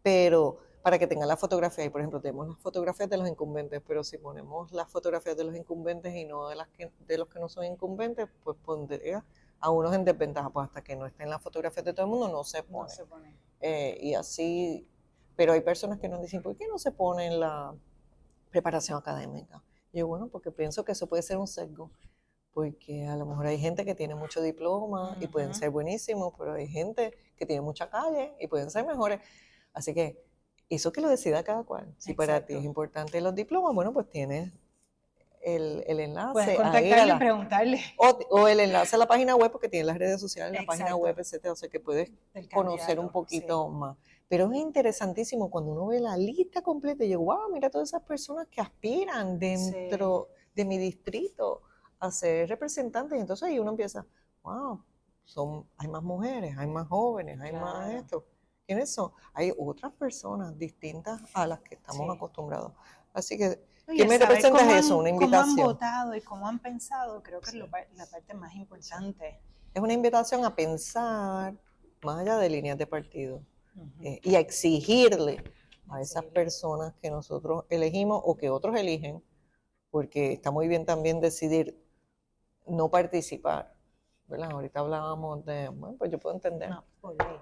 pero para que tengan la fotografía. Y por ejemplo, tenemos las fotografías de los incumbentes, pero si ponemos las fotografías de los incumbentes y no de los que no son incumbentes, pues pondría a unos en desventaja, pues hasta que no estén las fotografías de todo el mundo no se pone. Y así Pero hay personas que nos dicen, ¿por qué no se pone en la preparación académica? Y yo, bueno, porque pienso que eso puede ser un sesgo, porque a lo mejor hay gente que tiene mucho diploma y pueden ser buenísimos, pero hay gente que tiene mucha calle y pueden ser mejores. Así que eso que lo decida cada cual. Si para ti es importante los diplomas, bueno, pues tienes el enlace. Puedes contactarle y preguntarle. O el enlace a la página web, porque tiene las redes sociales, la página web, etcétera. O sea que puedes conocer un poquito más. Pero es interesantísimo cuando uno ve la lista completa y yo, wow, mira todas esas personas que aspiran dentro de mi distrito a ser representantes. Y entonces ahí uno empieza, wow, hay más mujeres, hay más jóvenes, hay más esto. ¿Quiénes son? Hay otras personas distintas a las que estamos acostumbrados. Así que, ¿qué me representa eso? Una invitación. Cómo han votado y cómo han pensado, creo que es la parte más importante. Es una invitación a pensar más allá de líneas de partido y a exigirle a esas personas que nosotros elegimos o que otros eligen, porque está muy bien también decidir no participar, ¿verdad? Ahorita hablábamos de, bueno, pues yo puedo entender. No, okay.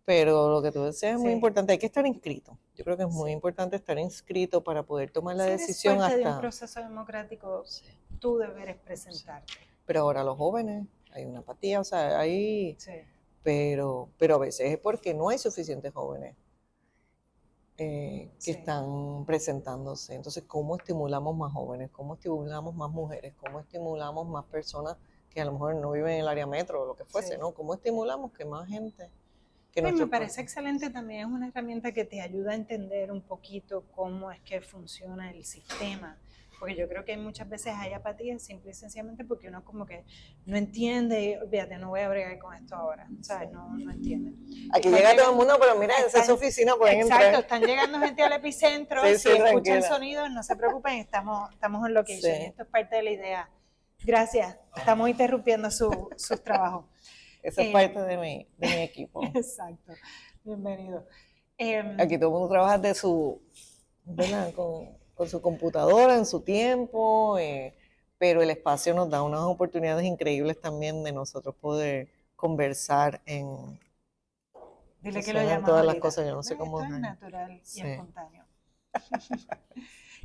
Pero lo que tú decías es muy importante, hay que estar inscrito. Yo creo que es muy importante estar inscrito para poder tomar la decisión. Si eres parte de un proceso democrático, tú deberes presentarte. Pero ahora los jóvenes, hay una apatía, o sea, hay... Pero a veces es porque no hay suficientes jóvenes que están presentándose. Entonces, ¿cómo estimulamos más jóvenes? ¿Cómo estimulamos más mujeres? ¿Cómo estimulamos más personas que a lo mejor no viven en el área metro o lo que fuese, ¿no? ¿Cómo estimulamos que más gente... me parece excelente también, es una herramienta que te ayuda a entender un poquito cómo es que funciona el sistema, porque yo creo que muchas veces hay apatía simple y sencillamente porque uno como que no entiende, fíjate, no voy a bregar con esto ahora, ¿sabes? No entiende. Aquí llega todo el mundo, pero mira, esa es su oficina, pueden entrar. Exacto, están llegando gente al epicentro, si escuchan sonidos, no se preocupen, estamos en location, esto es parte de la idea. Gracias, estamos interrumpiendo sus trabajos. Esa es parte de mi equipo. Exacto, bienvenido. Aquí todo el mundo trabaja de ¿verdad? Con su computadora, en su tiempo, pero el espacio nos da unas oportunidades increíbles también de nosotros poder conversar en... Dile que lo llaman todas las cosas, yo no sé cómo... Esto es natural y espontáneo.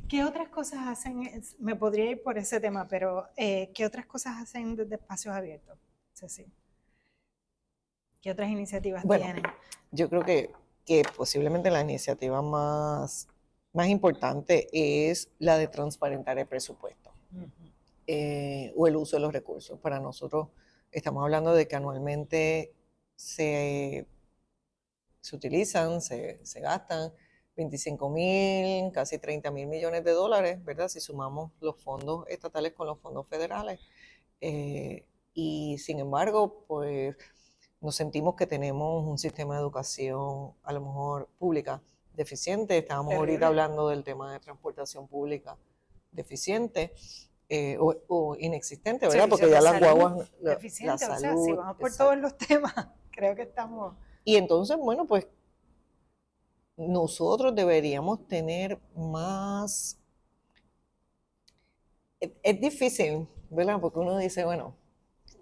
¿Qué otras cosas hacen? Me podría ir por ese tema, pero ¿qué otras cosas hacen desde Espacios Abiertos, Ceci? ¿Qué otras iniciativas tienen? Yo creo que posiblemente la iniciativa más importante es la de transparentar el presupuesto o el uso de los recursos. Para nosotros estamos hablando de que anualmente se utilizan, se gastan 25,000, casi 30,000 millones de dólares, ¿verdad? Si sumamos los fondos estatales con los fondos federales. Y sin embargo, pues nos sentimos que tenemos un sistema de educación a lo mejor pública deficiente. Estábamos ahorita hablando del tema de transportación pública deficiente o inexistente, ¿verdad? Porque ya las guaguas... Deficiente, o sea, si vamos por todos los temas, creo que estamos... Y entonces, bueno, pues nosotros deberíamos tener más... Es difícil, ¿verdad? Porque uno dice, bueno,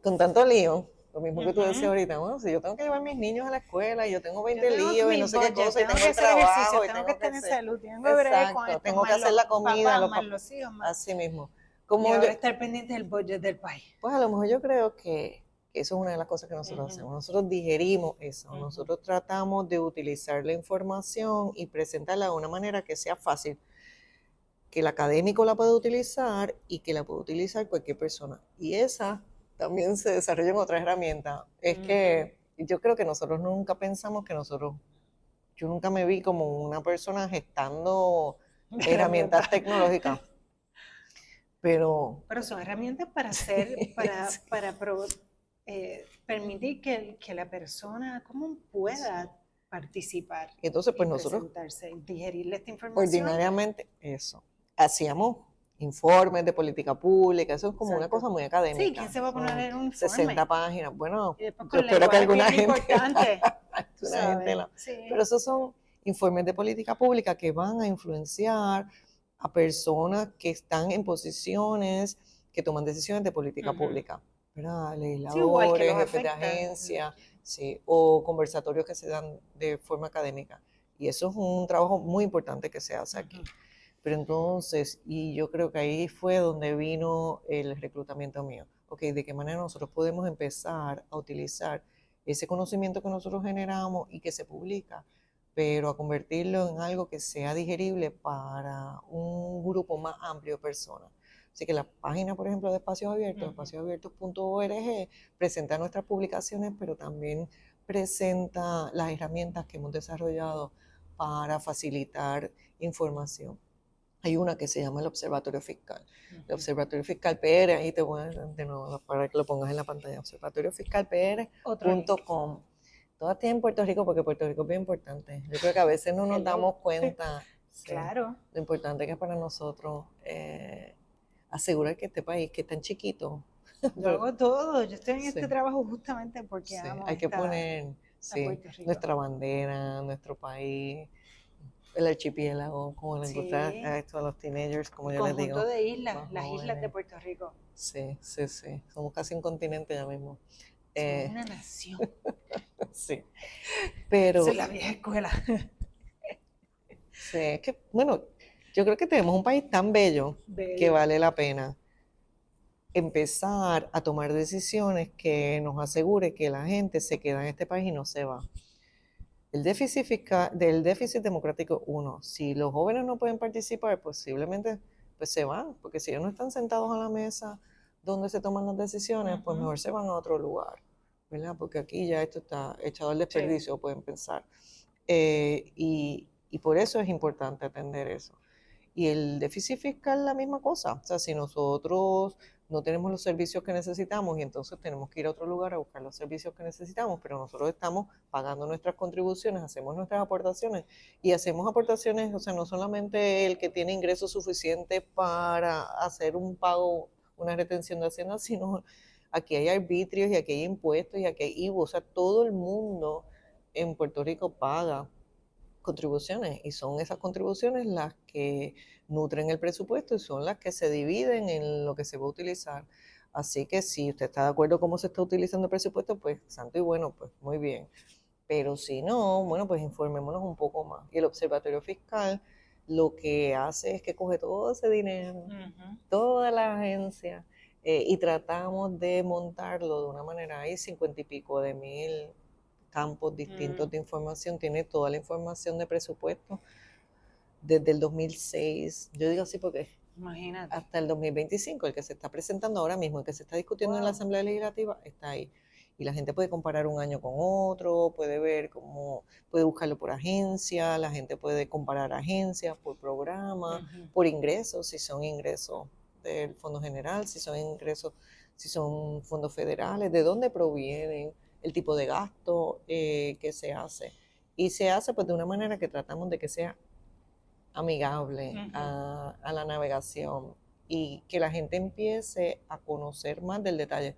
con tanto lío, lo mismo que tú decías ahorita, bueno, si yo tengo que llevar a mis niños a la escuela y yo tengo 20 líos y no sé qué cosa, y tengo el trabajo, y tengo que tener salud, tengo que hacer la comida, los hijos, así mismo. Y ahora estar pendiente del budget del país. Pues a lo mejor yo creo que eso es una de las cosas que nosotros hacemos. Nosotros digerimos eso, nosotros tratamos de utilizar la información y presentarla de una manera que sea fácil, que el académico la pueda utilizar y que la pueda utilizar cualquier persona. Y esa también se desarrolla en otras herramientas. Es que yo creo que nosotros nunca pensamos que yo nunca me vi como una persona gestando herramientas tecnológicas. Pero son herramientas para hacer, para permitir que la persona pueda participar. Entonces, pues nosotros digerirle esta información. Ordinariamente, eso. Hacíamos informes de política pública, eso es como una cosa muy académica. Sí, ¿quién se va a poner en un informe? 60 páginas, bueno, yo espero que alguna gente... Pero esos son informes de política pública que van a influenciar a personas que están en posiciones que toman decisiones de política pública, ¿verdad? Legisladores, jefes de agencia, o conversatorios que se dan de forma académica. Y eso es un trabajo muy importante que se hace aquí. Ujú. Pero entonces, y yo creo que ahí fue donde vino el reclutamiento mío. Ok, ¿de qué manera nosotros podemos empezar a utilizar ese conocimiento que nosotros generamos y que se publica, pero a convertirlo en algo que sea digerible para un grupo más amplio de personas? Así que la página, por ejemplo, de Espacios Abiertos, espaciosabiertos.org, presenta nuestras publicaciones, pero también presenta las herramientas que hemos desarrollado para facilitar información. Hay una que se llama el Observatorio Fiscal. El Observatorio Fiscal PR, ahí te voy a de nuevo para que lo pongas en la pantalla, observatoriofiscalpr.com. Todo aquí en Puerto Rico, porque Puerto Rico es bien importante. Yo creo que a veces no nos damos cuenta Claro. lo importante que es para nosotros asegurar que este país, que es tan chiquito, Yo hago todo. Yo estoy en este Sí. trabajo justamente porque sí, amo hay que poner Puerto Rico. nuestra bandera, nuestro país, el archipiélago, como les gusta a esto a los teenagers, como El yo les digo. conjunto de islas, más las islas de jóvenes. Puerto Rico. Sí. Somos casi un continente ya mismo. Somos una nación. Sí. Pero Esa es la vieja escuela. sí, es que, bueno, yo creo que tenemos un país tan bello que vale la pena empezar a tomar decisiones que nos asegure que la gente se queda en este país y no se va. El déficit fiscal, del déficit democrático, uno, si los jóvenes no pueden participar, posiblemente pues se van, porque si ellos no están sentados a la mesa donde se toman las decisiones, pues mejor se van a otro lugar, ¿verdad? Porque aquí ya esto está echado al desperdicio, pueden pensar. Y por eso es importante atender eso. Y el déficit fiscal, la misma cosa. O sea, si nosotros no tenemos los servicios que necesitamos y entonces tenemos que ir a otro lugar a buscar los servicios que necesitamos, pero nosotros estamos pagando nuestras contribuciones, hacemos nuestras aportaciones y hacemos aportaciones, o sea, no solamente el que tiene ingresos suficientes para hacer un pago, una retención de Hacienda, sino aquí hay arbitrios y aquí hay impuestos y aquí hay IVA, o sea, todo el mundo en Puerto Rico paga contribuciones y son esas contribuciones las que nutren el presupuesto y son las que se dividen en lo que se va a utilizar. Así que si usted está de acuerdo cómo se está utilizando el presupuesto, pues santo y bueno, pues muy bien. Pero si no, bueno, pues informémonos un poco más. Y el Observatorio Fiscal lo que hace es que coge todo ese dinero, toda la agencia, y tratamos de montarlo de una manera, hay 50 y pico de mil campos distintos de información, tiene toda la información de presupuesto desde el 2006, yo digo así porque Imagínate. hasta el 2025, el que se está presentando ahora mismo, el que se está discutiendo en la Asamblea Legislativa, está ahí. Y la gente puede comparar un año con otro, puede ver cómo, puede buscarlo por agencia, la gente puede comparar agencias por programa, por ingresos, si son ingresos del Fondo General, si son ingresos, si son fondos federales, de dónde provienen, el tipo de gasto que se hace. Y se hace pues de una manera que tratamos de que sea amigable a la navegación y que la gente empiece a conocer más del detalle.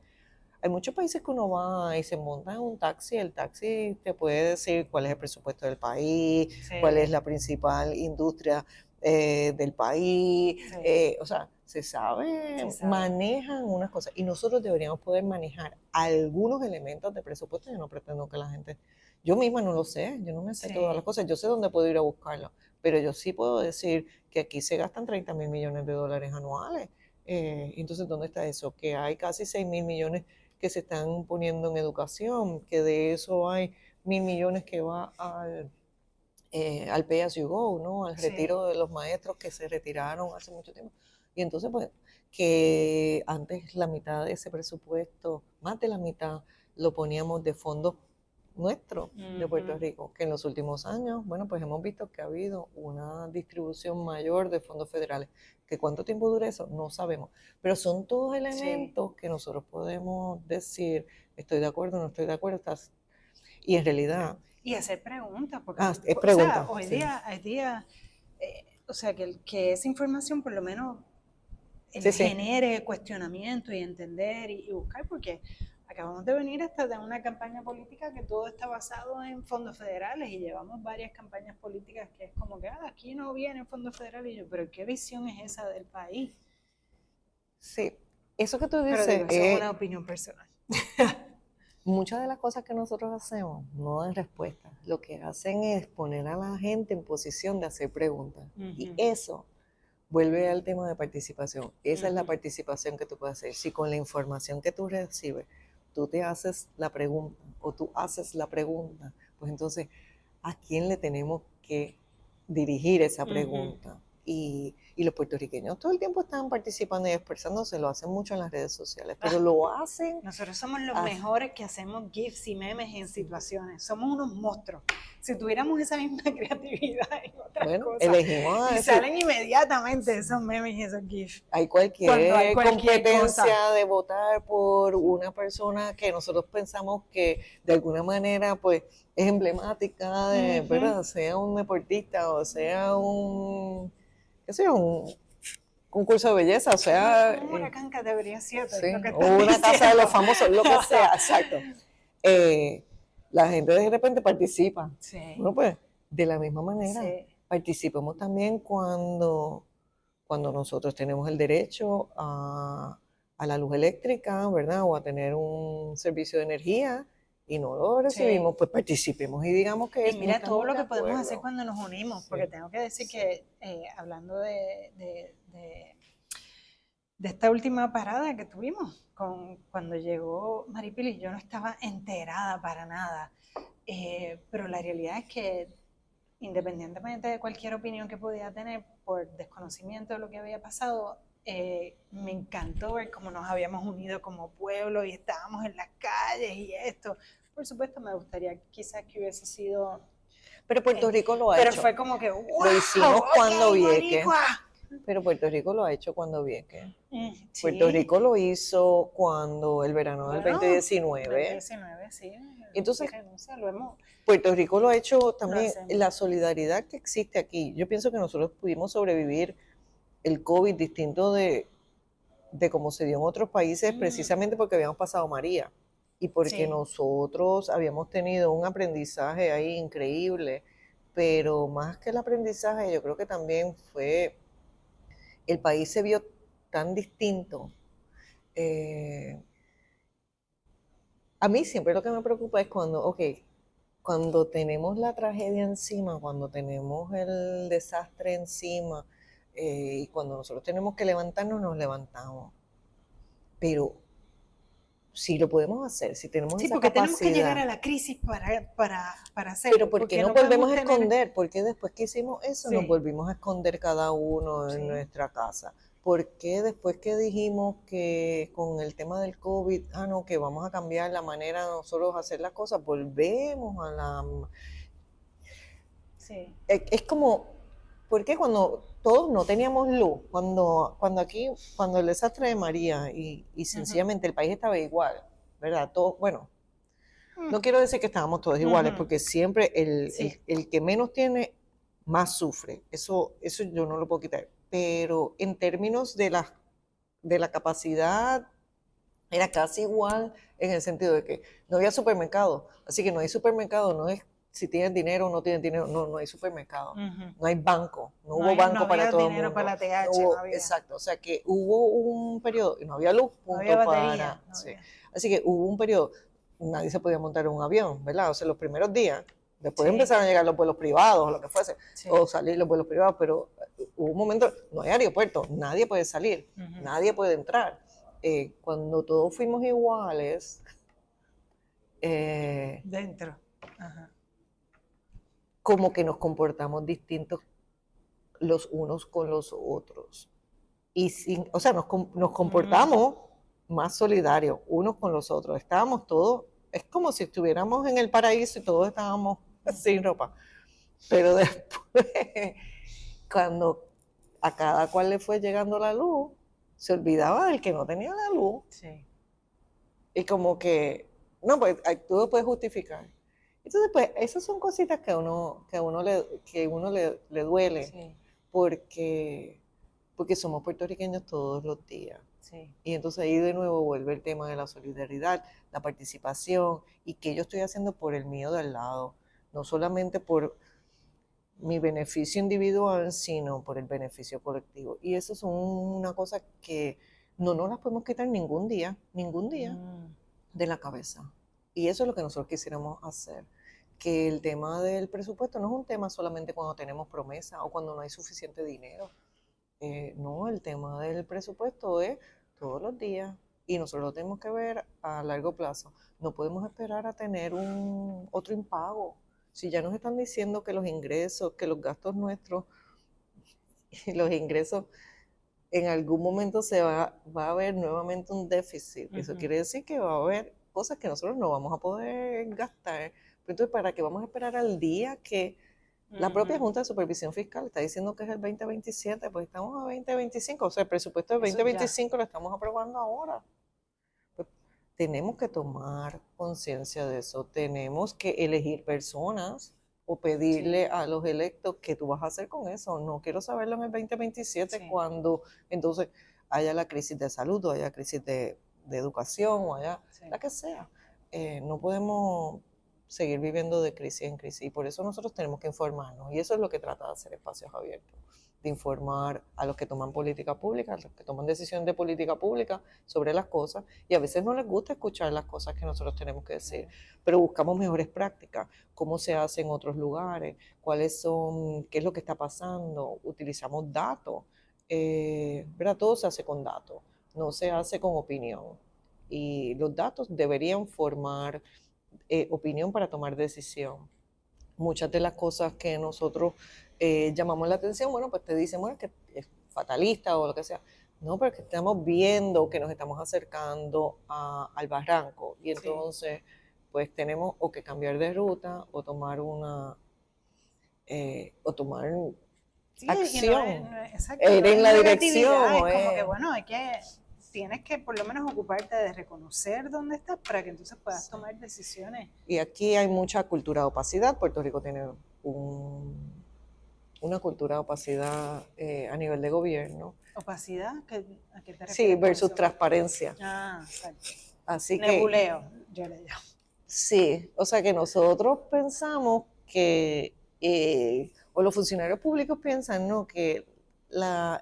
Hay muchos países que uno va y se monta en un taxi, el taxi te puede decir cuál es el presupuesto del país, cuál es la principal industria del país, o sea, se sabe, manejan unas cosas y nosotros deberíamos poder manejar algunos elementos de presupuesto. Yo no pretendo que la gente, yo misma no lo sé, yo no me sé todas las cosas, yo sé dónde puedo ir a buscarlo, pero yo sí puedo decir que aquí se gastan 30 mil millones de dólares anuales. Entonces, ¿dónde está eso? Que hay casi 6 mil millones que se están poniendo en educación, que de eso hay 1.000 millones que va al pay as you go, ¿no? Al retiro de los maestros que se retiraron hace mucho tiempo. Y entonces, pues, que antes la mitad de ese presupuesto, más de la mitad, lo poníamos de fondos nuestros de Puerto Rico, que en los últimos años, bueno, pues hemos visto que ha habido una distribución mayor de fondos federales. ¿Que cuánto tiempo dura eso? No sabemos. Pero son todos elementos que nosotros podemos decir, estoy de acuerdo, no estoy de acuerdo, estás... Y en realidad... Y hacer preguntas, porque es pregunta, o sea, hoy día, o sea, que esa información por lo menos genere cuestionamiento y entender y buscar, porque acabamos de venir hasta de una campaña política que todo está basado en fondos federales y llevamos varias campañas políticas que es como que aquí no vienen fondos federales y yo, pero ¿qué visión es esa del país? Sí, eso que tú dices pero digo, eso es una opinión personal. muchas de las cosas que nosotros hacemos no dan respuesta. Lo que hacen es poner a la gente en posición de hacer preguntas. Y eso vuelve al tema de participación. Esa es la participación que tú puedes hacer. Si con la información que tú recibes, tú te haces la pregunta o tú haces la pregunta, pues entonces, ¿a quién le tenemos que dirigir esa pregunta? Y los puertorriqueños todo el tiempo están participando y expresándose, lo hacen mucho en las redes sociales, pero lo hacen. Nosotros somos los mejores que hacemos GIFs y memes en situaciones. Somos unos monstruos. Si tuviéramos esa misma creatividad en otras cosas, elegimos y salen inmediatamente esos memes y esos GIFs. Hay cualquier competencia cosa de votar por una persona que nosotros pensamos que de alguna manera pues es emblemática de, ¿verdad? Sea un deportista o sea un concurso de belleza, o sea... Un huracán categoría 7. Sí, o una casa de los famosos, lo que sea, exacto. La gente de repente participa. Sí. Bueno, pues, de la misma manera, participamos también cuando nosotros tenemos el derecho a la luz eléctrica, ¿verdad? O a tener un servicio de energía y no lo recibimos, pues participemos y digamos que es. Y mira todo lo que podemos hacer cuando nos unimos, porque tengo que decir que, hablando de esta última parada que tuvimos, cuando llegó Maripili, yo no estaba enterada para nada, pero la realidad es que independientemente de cualquier opinión que podía tener por desconocimiento de lo que había pasado, me encantó ver cómo nos habíamos unido como pueblo y estábamos en las calles y esto. Por supuesto, me gustaría quizás que hubiese sido... Pero Puerto Rico lo ha hecho. Pero fue como que, ¡wow! Lo hicimos cuando Vieques. Pero Puerto Rico lo ha hecho cuando Vieques. Sí. Puerto Rico lo hizo cuando el verano del 2019. 2019, sí. Entonces, Puerto Rico lo ha hecho también. La solidaridad que existe aquí. Yo pienso que nosotros pudimos sobrevivir el COVID distinto de cómo se dio en otros países, precisamente porque habíamos pasado María y porque nosotros habíamos tenido un aprendizaje ahí increíble, pero más que el aprendizaje, yo creo que también fue, el país se vio tan distinto. A mí siempre lo que me preocupa es cuando tenemos la tragedia encima, cuando tenemos el desastre encima, y cuando nosotros tenemos que levantarnos, nos levantamos. Pero si lo podemos hacer, si tenemos esa capacidad. Sí, porque tenemos que llegar a la crisis para hacerlo. Pero ¿por qué no volvemos a esconder? ¿Por qué después que hicimos eso nos volvimos a esconder cada uno en nuestra casa? ¿Por qué después que dijimos que con el tema del COVID, que vamos a cambiar la manera de nosotros hacer las cosas, volvemos a la... Sí. Es como, ¿por qué cuando todos no teníamos luz, cuando el desastre de María y sencillamente el país estaba igual, ¿verdad? Todo, bueno, no quiero decir que estábamos todos iguales, porque siempre el que menos tiene, más sufre. Eso yo no lo puedo quitar. Pero en términos de la capacidad, era casi igual en el sentido de que no había supermercado. Así que no hay supermercado, no es si tienes dinero o no tienes dinero, no hay supermercado, no hay banco, no hubo banco para todo el mundo. No había dinero para la TH, no había. Exacto, o sea que hubo un periodo, y no había luz, no había batería, Así que hubo un periodo, nadie se podía montar en un avión, ¿verdad? O sea, los primeros días, después empezaron a llegar los vuelos privados o lo que fuese, o salir los vuelos privados, pero hubo un momento, no hay aeropuerto, nadie puede salir, nadie puede entrar. Cuando todos fuimos iguales, dentro, como que nos comportamos distintos los unos con los otros. Y nos comportamos más solidarios unos con los otros. Estábamos todos, es como si estuviéramos en el paraíso y todos estábamos sin ropa. Pero después, cuando a cada cual le fue llegando la luz, se olvidaba del que no tenía la luz. Sí. Y como que, no, pues tú lo puedes justificar. Entonces, pues, esas son cositas que a uno le duele, porque somos puertorriqueños todos los días. Sí. Y entonces ahí de nuevo vuelve el tema de la solidaridad, la participación, y qué yo estoy haciendo por el mío de al lado, no solamente por mi beneficio individual, sino por el beneficio colectivo. Y eso es una cosa que no nos las podemos quitar ningún día de la cabeza. Y eso es lo que nosotros quisiéramos hacer, que el tema del presupuesto no es un tema solamente cuando tenemos promesa o cuando no hay suficiente dinero. No, el tema del presupuesto es todos los días y nosotros lo tenemos que ver a largo plazo. No podemos esperar a tener otro impago. Si ya nos están diciendo que los ingresos, que los gastos nuestros y los ingresos en algún momento va a haber nuevamente un déficit. Eso quiere decir que va a haber cosas que nosotros no vamos a poder gastar. Pero entonces, ¿para qué vamos a esperar al día que la propia Junta de Supervisión Fiscal está diciendo que es el 2027? Pues estamos a 2025, o sea, el presupuesto del 2025 lo estamos aprobando ahora. Pues tenemos que tomar conciencia de eso, tenemos que elegir personas o pedirle a los electos qué tú vas a hacer con eso. No quiero saberlo en el 2027 cuando entonces haya la crisis de salud o haya crisis de educación o haya la que sea. No podemos seguir viviendo de crisis en crisis y por eso nosotros tenemos que informarnos y eso es lo que trata de hacer Espacios Abiertos, de informar a los que toman política pública, a los que toman decisiones de política pública sobre las cosas y a veces no les gusta escuchar las cosas que nosotros tenemos que decir, pero buscamos mejores prácticas, cómo se hace en otros lugares, cuáles son, qué es lo que está pasando, utilizamos datos, ¿verdad? Todo se hace con datos, no se hace con opinión y los datos deberían formar opinión para tomar decisión. Muchas de las cosas que nosotros llamamos la atención, bueno, pues te dicen, bueno, que es fatalista o lo que sea. No, pero es que estamos viendo que nos estamos acercando al barranco y entonces pues tenemos o que cambiar de ruta o tomar acción, ir en la dirección. Es como que bueno, tienes que por lo menos ocuparte de reconocer dónde estás para que entonces puedas tomar decisiones. Y aquí hay mucha cultura de opacidad. Puerto Rico tiene una cultura de opacidad a nivel de gobierno. ¿Opacidad? ¿A qué te refieres? Sí, versus transparencia. Exacto. Así nebuleo, yo le llamo. Sí, o sea que nosotros pensamos que, o los funcionarios públicos piensan, ¿no?, que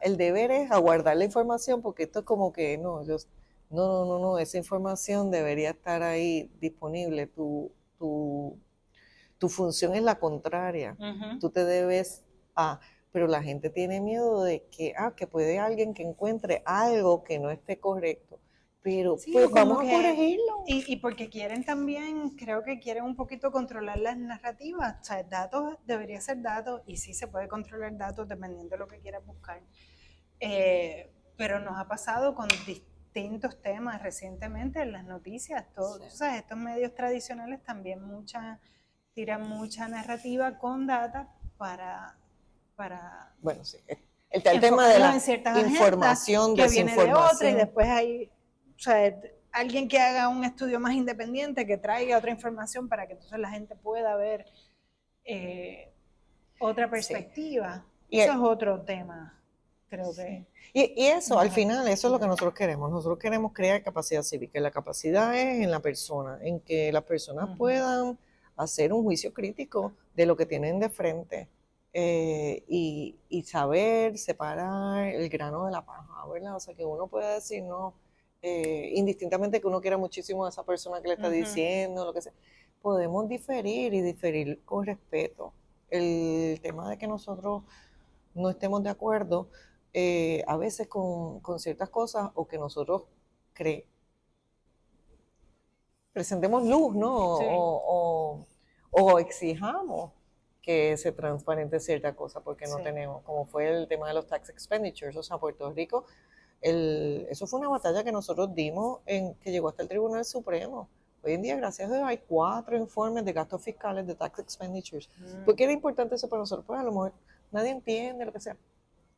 el deber es aguardar la información porque esto es como que, no, esa información debería estar ahí disponible. Tu función es la contraria. Tú te debes pero la gente tiene miedo de que puede alguien que encuentre algo que no esté correcto. Pero pues vamos a corregirlo. Y porque quieren también, creo que quieren un poquito controlar las narrativas. O sea, datos debería ser datos y sí se puede controlar datos dependiendo de lo que quieras buscar. Pero nos ha pasado con distintos temas recientemente en las noticias. O sea, estos medios tradicionales también tiran mucha narrativa con data para bueno, sí. El tema de la información, que viene de otra y después hay, o sea, alguien que haga un estudio más independiente, que traiga otra información para que entonces la gente pueda ver otra perspectiva. Sí. Eso es otro tema, creo que. Y eso, al final, eso es lo que nosotros queremos. Nosotros queremos crear capacidad cívica. Y la capacidad es en la persona, en que las personas puedan hacer un juicio crítico de lo que tienen de frente. Y saber separar el grano de la paja, ¿verdad? O sea, que uno pueda decir, no, indistintamente que uno quiera muchísimo a esa persona que le está diciendo, lo que sea, podemos diferir y diferir con respeto. El tema de que nosotros no estemos de acuerdo a veces con ciertas cosas o que nosotros presentemos luz, ¿no? Sí. O exijamos que se transparente cierta cosa porque no tenemos, como fue el tema de los tax expenditures, o sea, Puerto Rico, eso fue una batalla que nosotros dimos que llegó hasta el Tribunal Supremo. Hoy en día, gracias a Dios, hay 4 informes de gastos fiscales de tax expenditures. ¿Por qué era importante eso para nosotros? Pues a lo mejor nadie entiende lo que sea.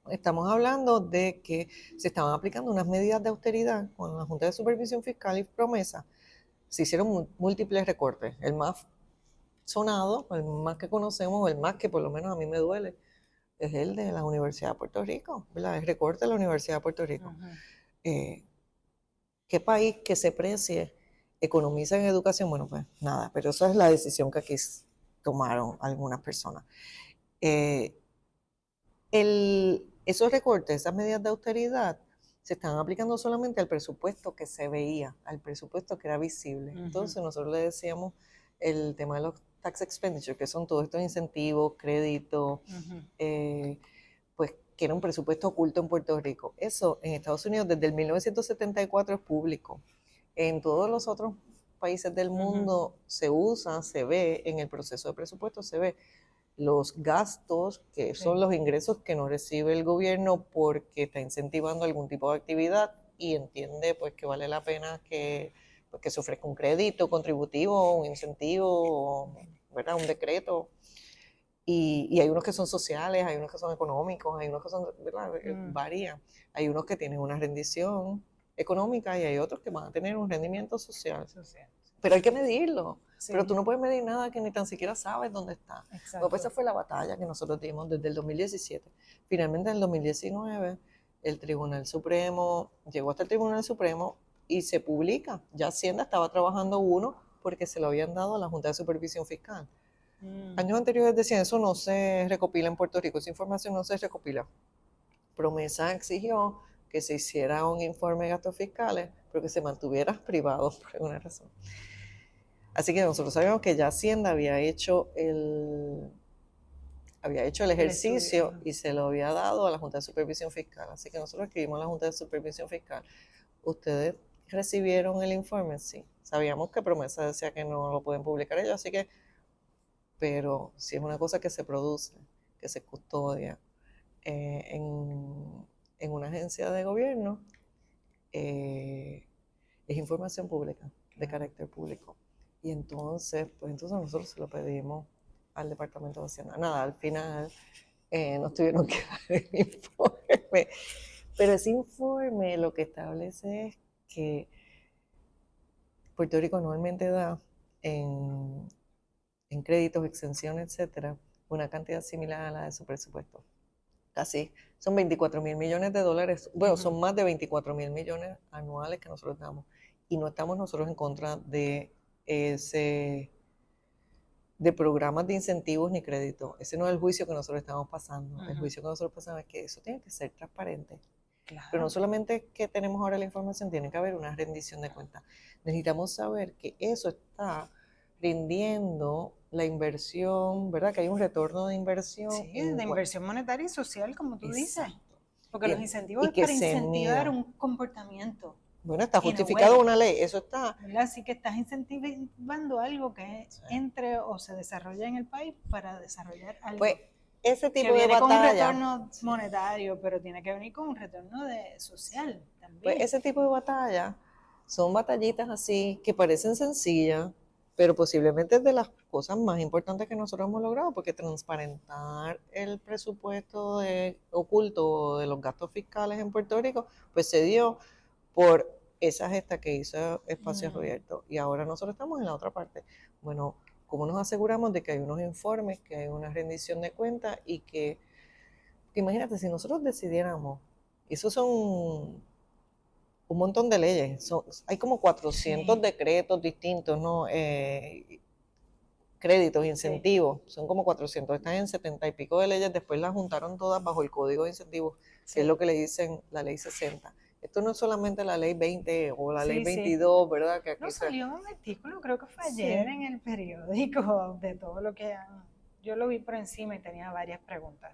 Estamos hablando de que se estaban aplicando unas medidas de austeridad con la Junta de Supervisión Fiscal y Promesa. Se hicieron múltiples recortes. El más sonado, el más que conocemos, el más que por lo menos a mí me duele, es el de la Universidad de Puerto Rico, ¿verdad? El recorte de la Universidad de Puerto Rico. ¿Qué país que se precie economiza en educación? Bueno, pues nada, pero esa es la decisión que aquí tomaron algunas personas. Esos recortes, esas medidas de austeridad, se estaban aplicando solamente al presupuesto que se veía, al presupuesto que era visible. Entonces nosotros le decíamos el tema de los tax expenditures, que son todos estos incentivos, créditos, pues que era un presupuesto oculto en Puerto Rico. Eso en Estados Unidos desde el 1974 es público. En todos los otros países del mundo se usa, se ve, en el proceso de presupuesto se ve los gastos, que son los ingresos que no recibe el gobierno porque está incentivando algún tipo de actividad y entiende pues que vale la pena que, pues, que se ofrezca un crédito contributivo, un incentivo, ¿verdad? Un decreto. Y hay unos que son sociales, hay unos que son económicos, hay unos que son, ¿verdad? Varían. Hay unos que tienen una rendición económica y hay otros que van a tener un rendimiento social. Pero hay que medirlo. Sí. Pero tú no puedes medir nada que ni tan siquiera sabes dónde está. Exacto. Pues esa fue la batalla que nosotros dimos desde el 2017. Finalmente en el 2019 el Tribunal Supremo llegó hasta el Tribunal Supremo y se publica. Ya Hacienda estaba trabajando uno porque se lo habían dado a la Junta de Supervisión Fiscal. Años anteriores decían, eso no se recopila en Puerto Rico, esa información no se recopila. Promesa exigió que se hiciera un informe de gastos fiscales, pero que se mantuviera privado por alguna razón. Así que nosotros sabíamos que ya Hacienda había hecho el ejercicio y se lo había dado a la Junta de Supervisión Fiscal. Así que nosotros escribimos a la Junta de Supervisión Fiscal. ¿Ustedes recibieron el informe? Sí. Sabíamos que Promesa decía que no lo pueden publicar ellos, así que, pero si es una cosa que se produce, que se custodia en una agencia de gobierno, es información pública, de carácter público. Y entonces, pues nosotros se lo pedimos al Departamento de Hacienda. Nada, al final nos tuvieron que dar el informe. Pero ese informe lo que establece es que Puerto Rico normalmente da en créditos, exenciones, etcétera, una cantidad similar a la de su presupuesto. Casi, son 24,000 millones de dólares, bueno, son más de 24,000 millones anuales que nosotros damos. Y no estamos nosotros en contra de programas de incentivos ni créditos. Ese no es el juicio que nosotros estamos pasando. El juicio que nosotros pasamos es que eso tiene que ser transparente. Claro. Pero no solamente que tenemos ahora la información, tiene que haber una rendición de cuentas. Necesitamos saber que eso está rindiendo la inversión, ¿verdad? Que hay un retorno de inversión. Sí, de inversión monetaria y social, como tú dices. Porque los incentivos es para incentivar un comportamiento. Bueno, está justificado una ley, eso está. Así que estás incentivando algo que entre o se desarrolla en el país para desarrollar algo. Pues ese tipo que viene de batalla. Con un retorno monetario, pero tiene que venir con un retorno social también. Pues ese tipo de batalla son batallitas así que parecen sencillas, pero posiblemente es de las cosas más importantes que nosotros hemos logrado, porque transparentar el presupuesto oculto de los gastos fiscales en Puerto Rico, pues se dio por esa gesta que hizo Espacios Abiertos. Y ahora nosotros estamos en la otra parte. Bueno, ¿cómo nos aseguramos de que hay unos informes, que hay una rendición de cuentas y que imagínate, si nosotros decidiéramos, esos son un montón de leyes, hay como 400 decretos distintos, ¿no? Créditos, incentivos, son como 400, están en 70 y pico de leyes, después las juntaron todas bajo el Código de Incentivos, que es lo que le dicen la Ley 60. Esto no es solamente la Ley 20 o la Ley 22, ¿verdad? Que aquí salió un artículo, creo que fue ayer en el periódico, de todo lo que yo lo vi por encima y tenía varias preguntas.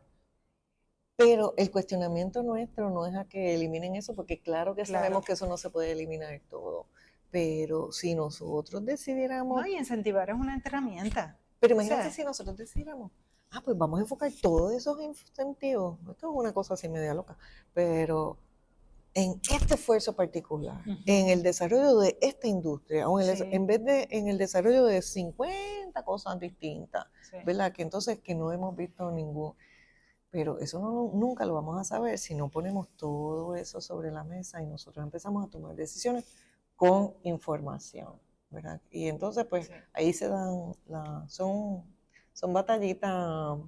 Pero el cuestionamiento nuestro no es a que eliminen eso, porque claro que sabemos que eso no se puede eliminar todo. Pero si nosotros decidiéramos... No, y incentivar es una herramienta. Pero imagínate si nosotros decidiéramos, pues vamos a enfocar todos esos incentivos. Esto es una cosa así media loca, pero en este esfuerzo particular, en el desarrollo de esta industria, o en vez de en el desarrollo de 50 cosas distintas, ¿verdad? Que entonces que no hemos visto ningún... Pero eso nunca lo vamos a saber si no ponemos todo eso sobre la mesa y nosotros empezamos a tomar decisiones con información, ¿verdad? Y entonces, pues, ahí se dan, son batallitas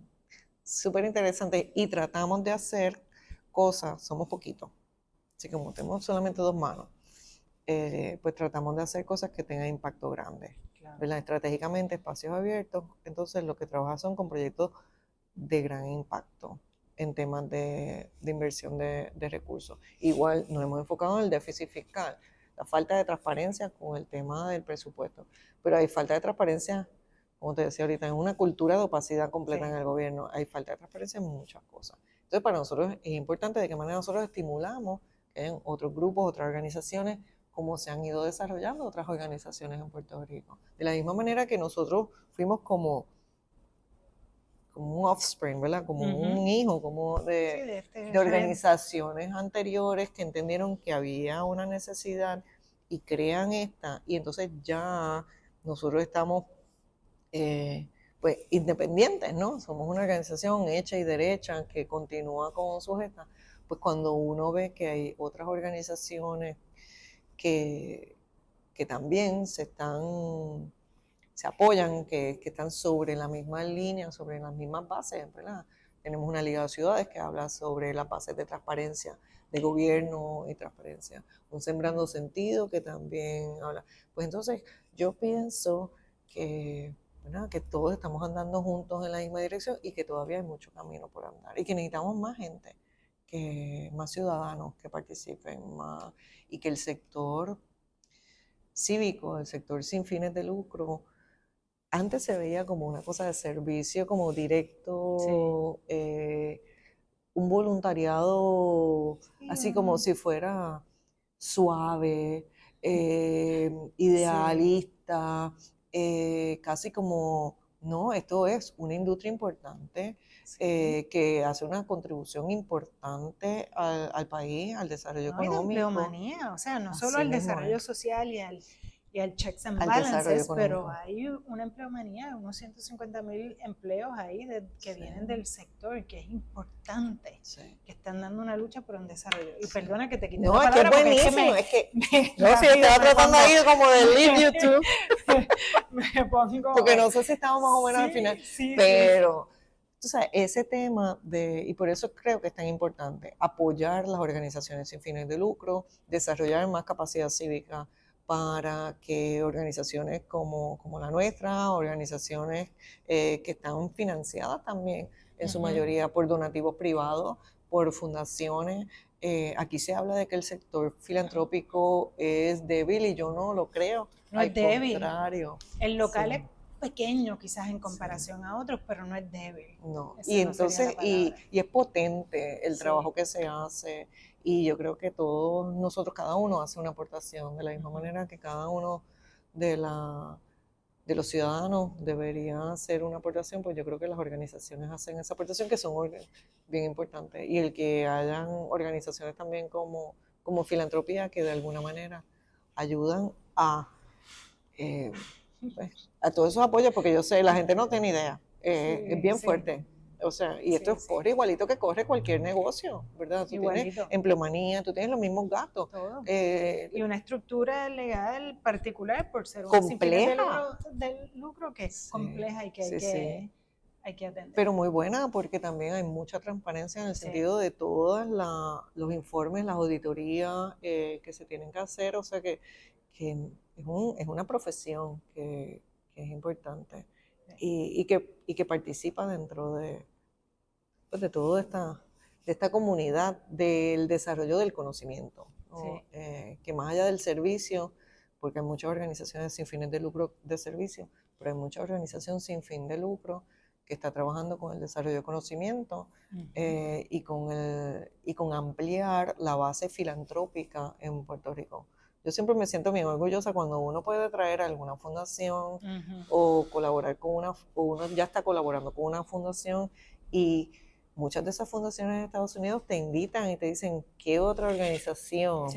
súper interesantes y tratamos de hacer cosas, somos poquitos, así que como tenemos solamente 2 manos, pues tratamos de hacer cosas que tengan impacto grande, ¿verdad? Estratégicamente, Espacios Abiertos, entonces lo que trabaja son con proyectos de gran impacto. en temas de inversión de recursos. Igual nos hemos enfocado en el déficit fiscal, la falta de transparencia con el tema del presupuesto, pero hay falta de transparencia, como te decía ahorita, en una cultura de opacidad completa en el gobierno, hay falta de transparencia en muchas cosas. Entonces para nosotros es importante de qué manera nosotros estimulamos en otros grupos, otras organizaciones, cómo se han ido desarrollando otras organizaciones en Puerto Rico. De la misma manera que nosotros fuimos como un offspring, ¿verdad? Como un hijo, como de organizaciones anteriores que entendieron que había una necesidad y crean esta, y entonces ya nosotros estamos pues independientes, ¿no? Somos una organización hecha y derecha que continúa con sus gestas. Pues cuando uno ve que hay otras organizaciones que también se apoyan, que están sobre la misma línea, sobre las mismas bases, ¿verdad? Tenemos una Liga de Ciudades que habla sobre las bases de transparencia de gobierno y transparencia. Un Sembrando Sentido que también habla. Pues entonces yo pienso que, ¿verdad?, que todos estamos andando juntos en la misma dirección y que todavía hay mucho camino por andar y que necesitamos más gente, más ciudadanos que participen más, y que el sector cívico, el sector sin fines de lucro, antes se veía como una cosa de servicio, como directo, un voluntariado, así como si fuera suave, idealista, casi como, no, esto es una industria importante que hace una contribución importante al país, al desarrollo económico. Y de empleomanía, o sea, no solo al desarrollo social y al checks and al balances, pero hay una empleomanía, unos 150,000 empleos ahí que vienen del sector, que es importante, que están dando una lucha por un desarrollo. Y perdona que te quite la palabra, es que es buenísimo, no, si estaba tratando ahí como de lead YouTube, me pongo, porque no sé si estamos más o menos al final, pero tú sabes, ese tema y por eso creo que es tan importante apoyar las organizaciones sin fines de lucro, desarrollar más capacidad cívica para que organizaciones como la nuestra, organizaciones que están financiadas también en su mayoría por donativos privados, por fundaciones. Aquí se habla de que el sector filantrópico es débil y yo no lo creo. No es débil. Al contrario. El local es pequeño quizás en comparación a otros, pero no es débil. No. Y entonces, y es potente el trabajo que se hace, y yo creo que todos nosotros, cada uno hace una aportación, de la misma manera que cada uno de los ciudadanos debería hacer una aportación, pues yo creo que las organizaciones hacen esa aportación, que son bien importantes, y el que hayan organizaciones también como Filantropía, que de alguna manera ayudan pues, a todos esos apoyos, porque yo sé, la gente no tiene idea, es bien fuerte. O sea, y esto corre igualito que corre cualquier negocio, ¿verdad? Tú tienes empleomanía, tú tienes los mismos gastos. Y una estructura legal particular por ser compleja del lucro que es compleja y que hay que atender. Pero muy buena, porque también hay mucha transparencia en el sentido de todos los informes, las auditorías que se tienen que hacer. O sea que es una profesión que es importante y que participa dentro de toda esta comunidad del desarrollo del conocimiento, ¿no? Que más allá del servicio, porque hay muchas organizaciones sin fines de lucro de servicio, pero hay mucha organización sin fin de lucro que está trabajando con el desarrollo de conocimiento y con ampliar la base filantrópica en Puerto Rico. Yo siempre me siento bien orgullosa cuando uno puede traer a alguna fundación o colaborar o uno ya está colaborando con una fundación, y muchas de esas fundaciones en Estados Unidos te invitan y te dicen qué otra organización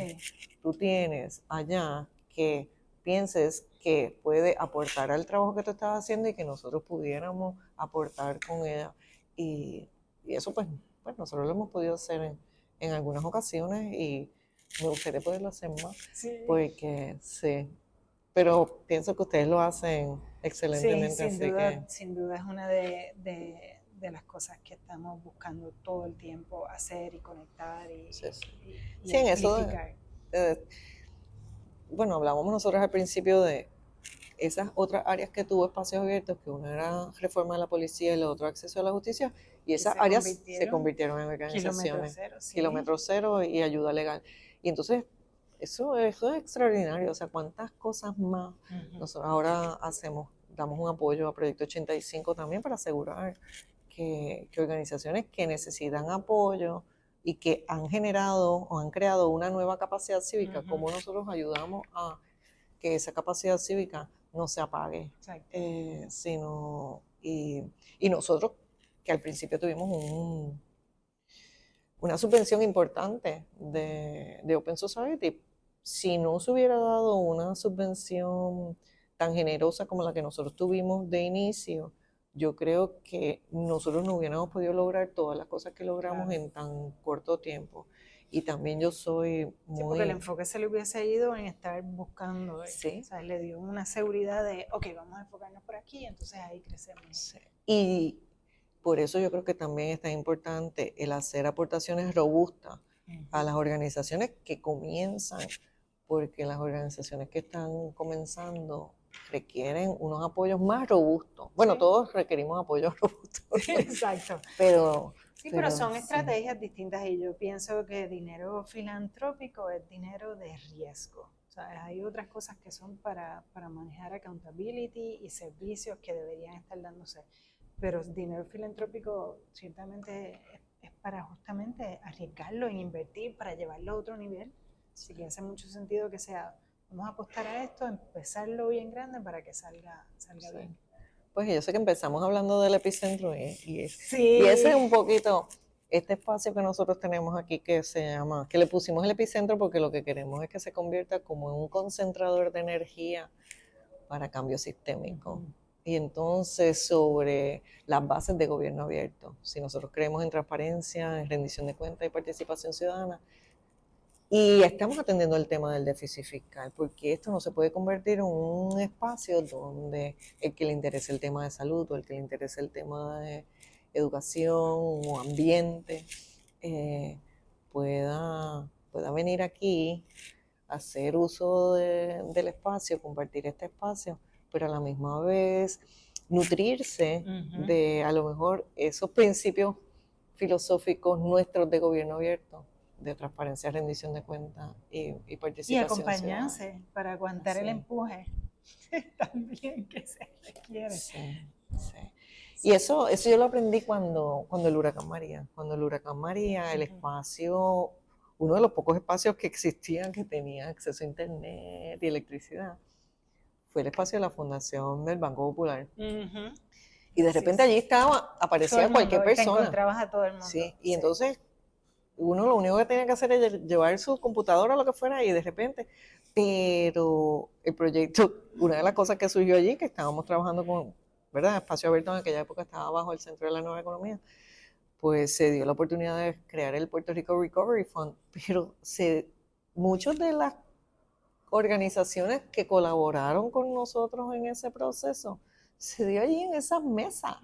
tú tienes allá que pienses que puede aportar al trabajo que tú estás haciendo y que nosotros pudiéramos aportar con ella. Y eso pues nosotros lo hemos podido hacer en algunas ocasiones, y me gustaría poderlo hacer más, porque pero pienso que ustedes lo hacen excelentemente. Sin duda es una de las cosas que estamos buscando todo el tiempo hacer y conectar y en eso bueno, hablábamos nosotros al principio de esas otras áreas que tuvo espacios abiertos, que una era reforma de la policía y la otra acceso a la justicia, y esas áreas se convirtieron en organizaciones. Kilómetro cero y ayuda legal. Y entonces, eso es extraordinario. O sea, cuántas cosas más nosotros ahora damos un apoyo a Proyecto 85 también para asegurar que organizaciones que necesitan apoyo y que han generado o han creado una nueva capacidad cívica, como nosotros ayudamos a que esa capacidad cívica no se apague, y nosotros que al principio tuvimos una subvención importante de Open Society, si no se hubiera dado una subvención tan generosa como la que nosotros tuvimos de inicio, yo creo que nosotros no hubiéramos podido lograr todas las cosas que logramos en tan corto tiempo. Y también yo soy muy... Sí, porque el enfoque se le hubiese ido en estar buscando. Sí. O sea, le dio una seguridad de, ok, vamos a enfocarnos por aquí, entonces ahí crecemos. Sí. Y por eso yo creo que también es tan importante el hacer aportaciones robustas a las organizaciones que comienzan, porque las organizaciones que están comenzando requieren unos apoyos más robustos. Bueno, todos requerimos apoyos robustos. Exacto. Pero son estrategias distintas y yo pienso que dinero filantrópico es dinero de riesgo. O sea, hay otras cosas que son para manejar accountability y servicios que deberían estar dándose. Pero dinero filantrópico ciertamente es para justamente arriesgarlo en invertir, para llevarlo a otro nivel. Así que hace mucho sentido que sea, vamos a apostar a esto, empezarlo bien grande para que salga bien. Pues yo sé que empezamos hablando del epicentro y ese es un poquito este espacio que nosotros tenemos aquí que se llama, que le pusimos el epicentro porque lo que queremos es que se convierta como en un concentrador de energía para cambio sistémico. Y entonces sobre las bases de gobierno abierto, si nosotros creemos en transparencia, en rendición de cuentas y participación ciudadana, y estamos atendiendo el tema del déficit fiscal, porque esto no se puede convertir en un espacio donde el que le interese el tema de salud o el que le interese el tema de educación o ambiente pueda venir aquí, hacer uso del espacio, compartir este espacio, pero a la misma vez nutrirse de a lo mejor esos principios filosóficos nuestros de gobierno abierto, de transparencia, rendición de cuentas y participación. Y acompañarse para aguantar el empuje también que se requiere. Sí. Y eso yo lo aprendí cuando el huracán María. Cuando el huracán María, el espacio, uno de los pocos espacios que existían que tenía acceso a internet y electricidad, fue el espacio de la Fundación del Banco Popular. Y de repente allí aparecía cualquier persona. Te encontrabas a todo el mundo. Sí, y entonces uno lo único que tenía que hacer es llevar su computadora o lo que fuera y de repente, pero el proyecto, una de las cosas que surgió allí, que estábamos trabajando con, ¿verdad? Espacio Abierto en aquella época estaba bajo el Centro de la Nueva Economía, pues se dio la oportunidad de crear el Puerto Rico Recovery Fund, pero muchas de las organizaciones que colaboraron con nosotros en ese proceso se dio allí en esas mesas,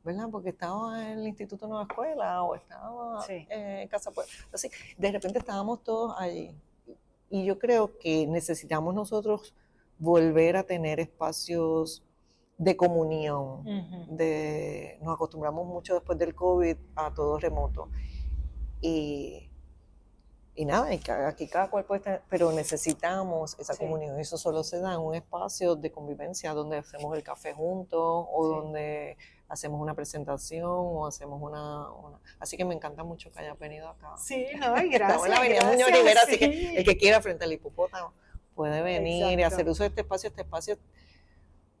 ¿verdad? Porque estaba en el Instituto Nueva Escuela o estaba en Casa Puebla. Así, de repente estábamos todos allí. Y yo creo que necesitamos nosotros volver a tener espacios de comunión. Nos acostumbramos mucho después del COVID a todo remoto. Y nada, aquí cada cual puede estar, pero necesitamos esa comunión. Eso solo se da en un espacio de convivencia donde hacemos el café juntos o donde hacemos una presentación o hacemos una... Así que me encanta mucho que hayas venido acá. Sí, no, y gracias. Estamos en la Avenida Muñoz Rivera, así que el que quiera frente al hipopótamo puede venir y hacer uso de este espacio. Este espacio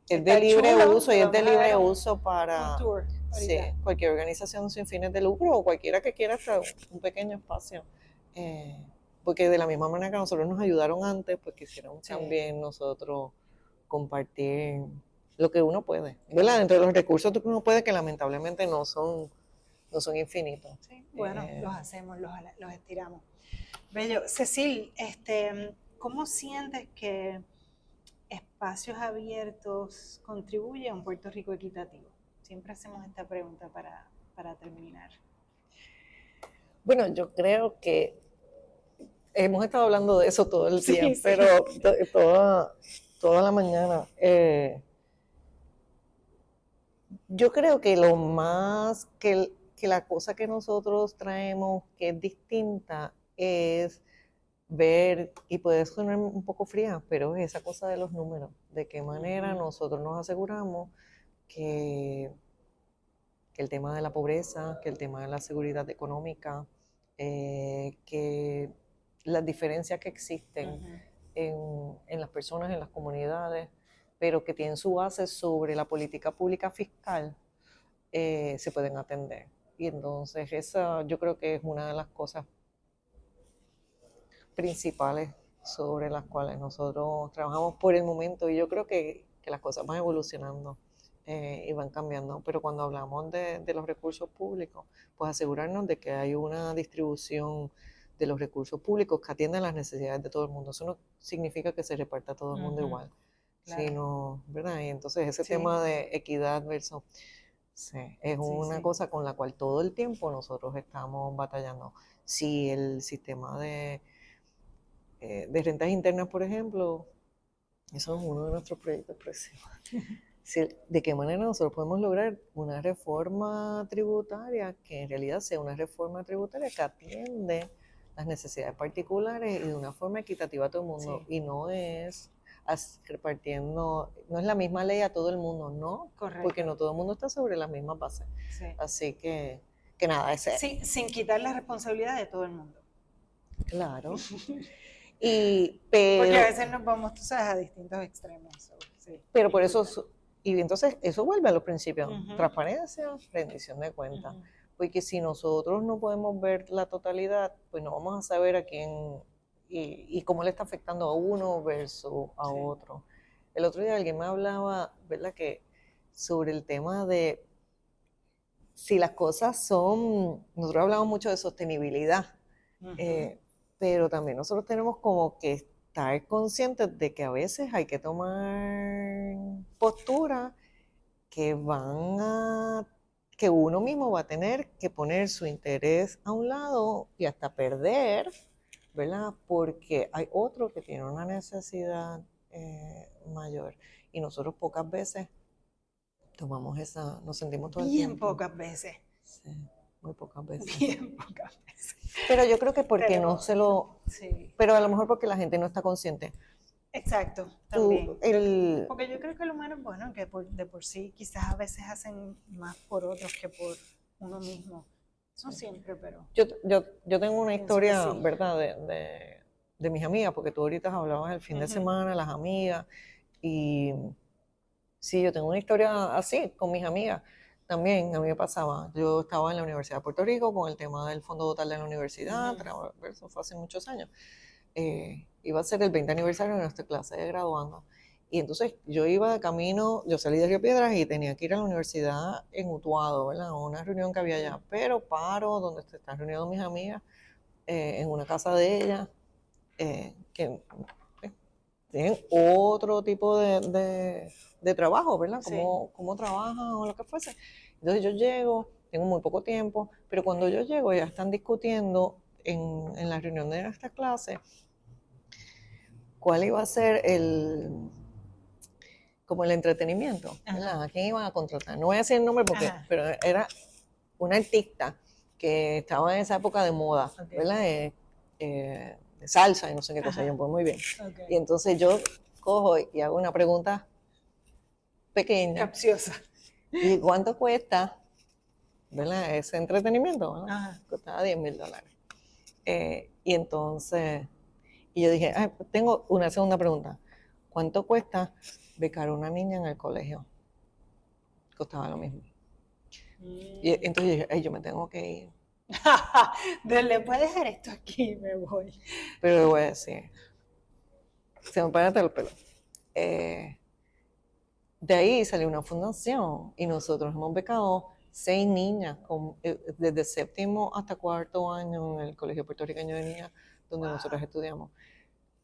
es de libre uso y es de libre uso para cualquier organización sin fines de lucro o cualquiera que quiera hacer un pequeño espacio. Porque de la misma manera que a nosotros nos ayudaron antes, pues quisiéramos también nosotros compartir lo que uno puede, ¿verdad? Dentro de los recursos que uno puede, que lamentablemente no son infinitos. Sí, bueno, los hacemos, los estiramos. Bello. Cecil, ¿cómo sientes que espacios abiertos contribuyen a un Puerto Rico equitativo? Siempre hacemos esta pregunta para terminar. Bueno, yo creo que hemos estado hablando de eso todo el tiempo, pero toda la mañana. Yo creo que lo más que la cosa que nosotros traemos que es distinta es ver, y puede sonar un poco fría, pero es esa cosa de los números, de qué manera nosotros nos aseguramos que el tema de la pobreza, que el tema de la seguridad económica, que las diferencias que existen en las personas, en las comunidades, pero que tienen su base sobre la política pública fiscal, se pueden atender. Y entonces esa yo creo que es una de las cosas principales sobre las cuales nosotros trabajamos por el momento, y yo creo que las cosas van evolucionando y van cambiando, pero cuando hablamos de los recursos públicos, pues asegurarnos de que hay una distribución de los recursos públicos que atiendan las necesidades de todo el mundo. Eso no significa que se reparta a todo el mundo igual, claro. sino, ¿verdad? Y entonces ese Sí. tema de equidad versus... Sí, es una cosa con la cual todo el tiempo nosotros estamos batallando. Si el sistema de rentas internas, por ejemplo, eso es uno de nuestros proyectos próximos. ¿De qué manera nosotros podemos lograr una reforma tributaria que en realidad sea una reforma tributaria que atiende las necesidades particulares y de una forma equitativa a todo el mundo? Sí. Y no es repartiendo, no es la misma ley a todo el mundo, ¿no? Correcto. Porque no todo el mundo está sobre las mismas bases. Sí. Así que nada, ese. Sí, sin quitar la responsabilidad de todo el mundo. Claro. Porque a veces nos vamos, tú sabes, a distintos extremos. Sí. Pero por eso, y entonces eso vuelve a los principios, transparencia, rendición de cuentas. Porque si nosotros no podemos ver la totalidad, pues no vamos a saber a quién y cómo le está afectando a uno versus a otro. El otro día alguien me hablaba, ¿verdad?, que sobre el tema de si las cosas son, nosotros hablamos mucho de sostenibilidad, pero también nosotros tenemos como que estar conscientes de que a veces hay que tomar posturas que que uno mismo va a tener que poner su interés a un lado y hasta perder, ¿verdad? Porque hay otro que tiene una necesidad mayor, y nosotros pocas veces tomamos esa, nos sentimos todo el tiempo. Bien pocas veces. Sí, muy pocas veces. Bien pocas veces. Pero yo creo que porque no se lo... Sí. Pero a lo mejor porque la gente no está consciente. Exacto, también. Porque yo creo que el humano es bueno, que de por sí quizás a veces hacen más por otros que por uno mismo. No siempre, pero... Yo tengo una historia, sí, ¿verdad?, de mis amigas, porque tú ahorita hablabas el fin de semana, las amigas, y sí, yo tengo una historia así con mis amigas. También a mí me pasaba, yo estaba en la Universidad de Puerto Rico con el tema del fondo total de la universidad, eso fue hace muchos años. Iba a ser el 20 aniversario de nuestra clase de graduando. Y entonces yo iba de camino, yo salí de Río Piedras y tenía que ir a la universidad en Utuado, ¿verdad?, a una reunión que había allá. Pero paro donde se están reuniendo mis amigas, en una casa de ellas, que tienen otro tipo de trabajo, ¿verdad? Cómo trabajan o lo que fuese. Entonces yo llego, tengo muy poco tiempo, pero cuando yo llego ya están discutiendo en la reunión de esta clase cuál iba a ser como el entretenimiento, ¿verdad? ¿A quién iban a contratar? No voy a decir el nombre pero era una artista que estaba en esa época de moda, ¿verdad? De salsa y no sé qué cosa, yo pues muy bien. Y entonces yo cojo y hago una pregunta pequeña. Capciosa. ¿Y cuánto cuesta, ¿verdad?, ese entretenimiento? Costaba $10,000. Y entonces, y yo dije, tengo una segunda pregunta. ¿Cuánto cuesta becar a una niña en el colegio? Costaba lo mismo. Y entonces yo dije, yo me tengo que ir. ¿Le puedes dejar esto aquí? Me voy. Pero le voy a decir, se me paran hasta los pelos. De ahí salió una fundación y nosotros hemos becado 6 niñas desde séptimo hasta cuarto año en el Colegio Puertorriqueño de Niñas, donde nosotros estudiamos.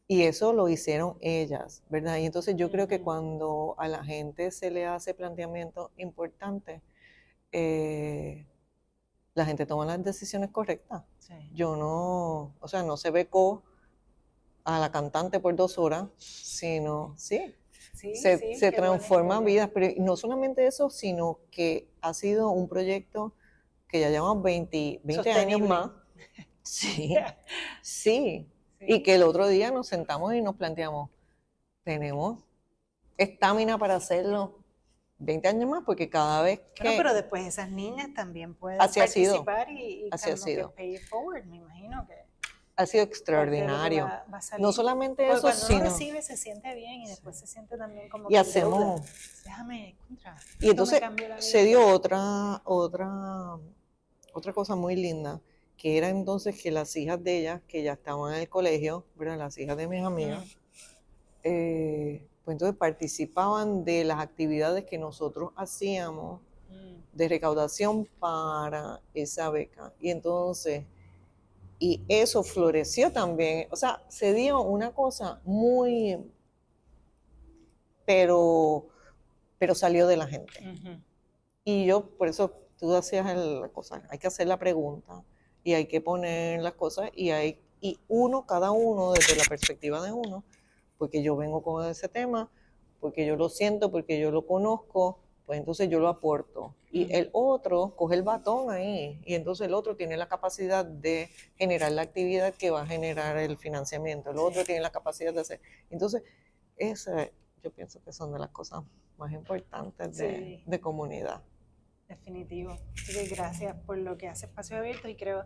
Y eso lo hicieron ellas, ¿verdad? Y entonces yo creo que cuando a la gente se le hace planteamientos importantes, la gente toma las decisiones correctas. Yo no se becó a la cantante por 2 horas, sino, Sí, se sí, se qué buena transforman historia. vidas, pero no solamente eso, sino que ha sido un proyecto que ya llevamos 20 años Sostenible. más. Sí, sí. Y Sí. que el otro día nos sentamos y nos planteamos, tenemos estamina para hacerlo 20 años más, porque cada vez Bueno, pero que después esas niñas también pueden así ha sido, participar y así ha como que sido, pay it forward, me imagino que ha sido parte de lo que extraordinario. va a No salir. solamente Porque eso, cuando uno sino, recibe se siente bien y después se siente también como y que en deuda. hacemos, Déjame, contra, y esto me entonces cambió la vida. se dio otra cosa muy linda, que era entonces que las hijas de ellas, que ya estaban en el colegio, ¿verdad? Las hijas de mis amigas, pues entonces participaban de las actividades que nosotros hacíamos de recaudación para esa beca. Y entonces, y eso floreció también, o sea, se dio una cosa muy, pero, pero salió de la gente. Y yo, por eso tú hacías la cosa, hay que hacer la pregunta y hay que poner las cosas y cada uno desde la perspectiva de uno, porque yo vengo con ese tema, porque yo lo siento, porque yo lo conozco, pues entonces yo lo aporto. Y el otro coge el batón ahí y entonces el otro tiene la capacidad de generar la actividad que va a generar el financiamiento, el otro tiene la capacidad de hacer. Entonces, yo pienso que son de las cosas más importantes de comunidad. Definitivo. Así que gracias por lo que hace Espacio Abierto y creo,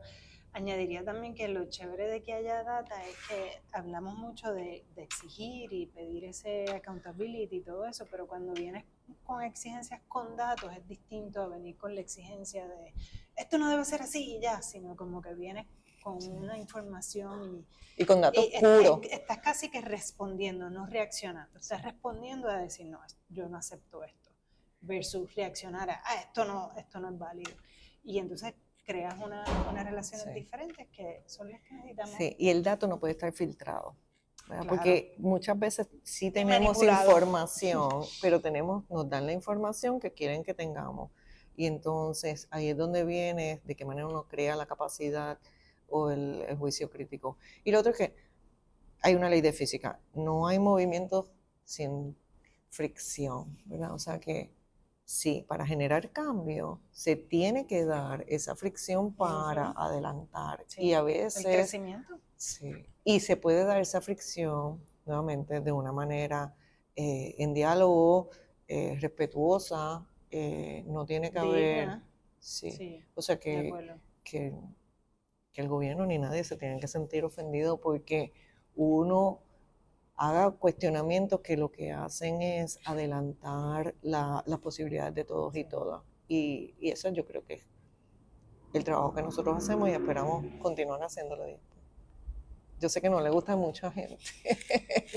añadiría también que lo chévere de que haya data es que hablamos mucho de exigir y pedir ese accountability y todo eso, pero cuando vienes con exigencias con datos es distinto a venir con la exigencia de esto no debe ser así y ya, sino como que vienes con una información y con datos puros. Estás casi que respondiendo, no reaccionando. Estás respondiendo a decir, no, yo no acepto esto versus reaccionar a esto no es válido. Y entonces creas unas relaciones diferentes que son las que necesitamos. Sí, y el dato no puede estar filtrado, ¿verdad? Claro. Porque muchas veces sí tenemos información, pero nos dan la información que quieren que tengamos. Y entonces ahí es donde viene de qué manera uno crea la capacidad o el juicio crítico. Y lo otro es que hay una ley de física, no hay movimiento sin fricción, ¿verdad? O sea que sí, para generar cambio se tiene que dar esa fricción para adelantar. Sí, y a veces... el crecimiento. Sí, y se puede dar esa fricción nuevamente de una manera en diálogo, respetuosa, no tiene que haber... Sí. O sea que el gobierno ni nadie se tiene que sentir ofendido porque uno haga cuestionamientos que lo que hacen es adelantar las posibilidades de todos y todas. Y eso yo creo que es el trabajo que nosotros hacemos y esperamos continuar haciéndolo. Yo sé que no le gusta a mucha gente.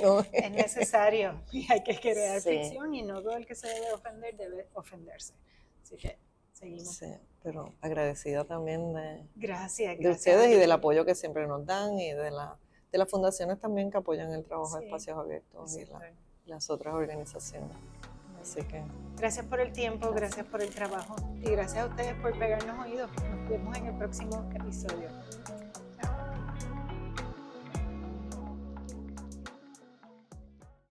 No. Es necesario y hay que crear fricción y no todo el que se debe ofender debe ofenderse. Así que seguimos. Sí, pero agradecida también gracias de ustedes y del apoyo que siempre nos dan y de las fundaciones también que apoyan el trabajo de Espacios Abiertos y las otras organizaciones. Así que gracias por el tiempo, gracias por el trabajo y gracias a ustedes por pegarnos oídos. Nos vemos en el próximo episodio.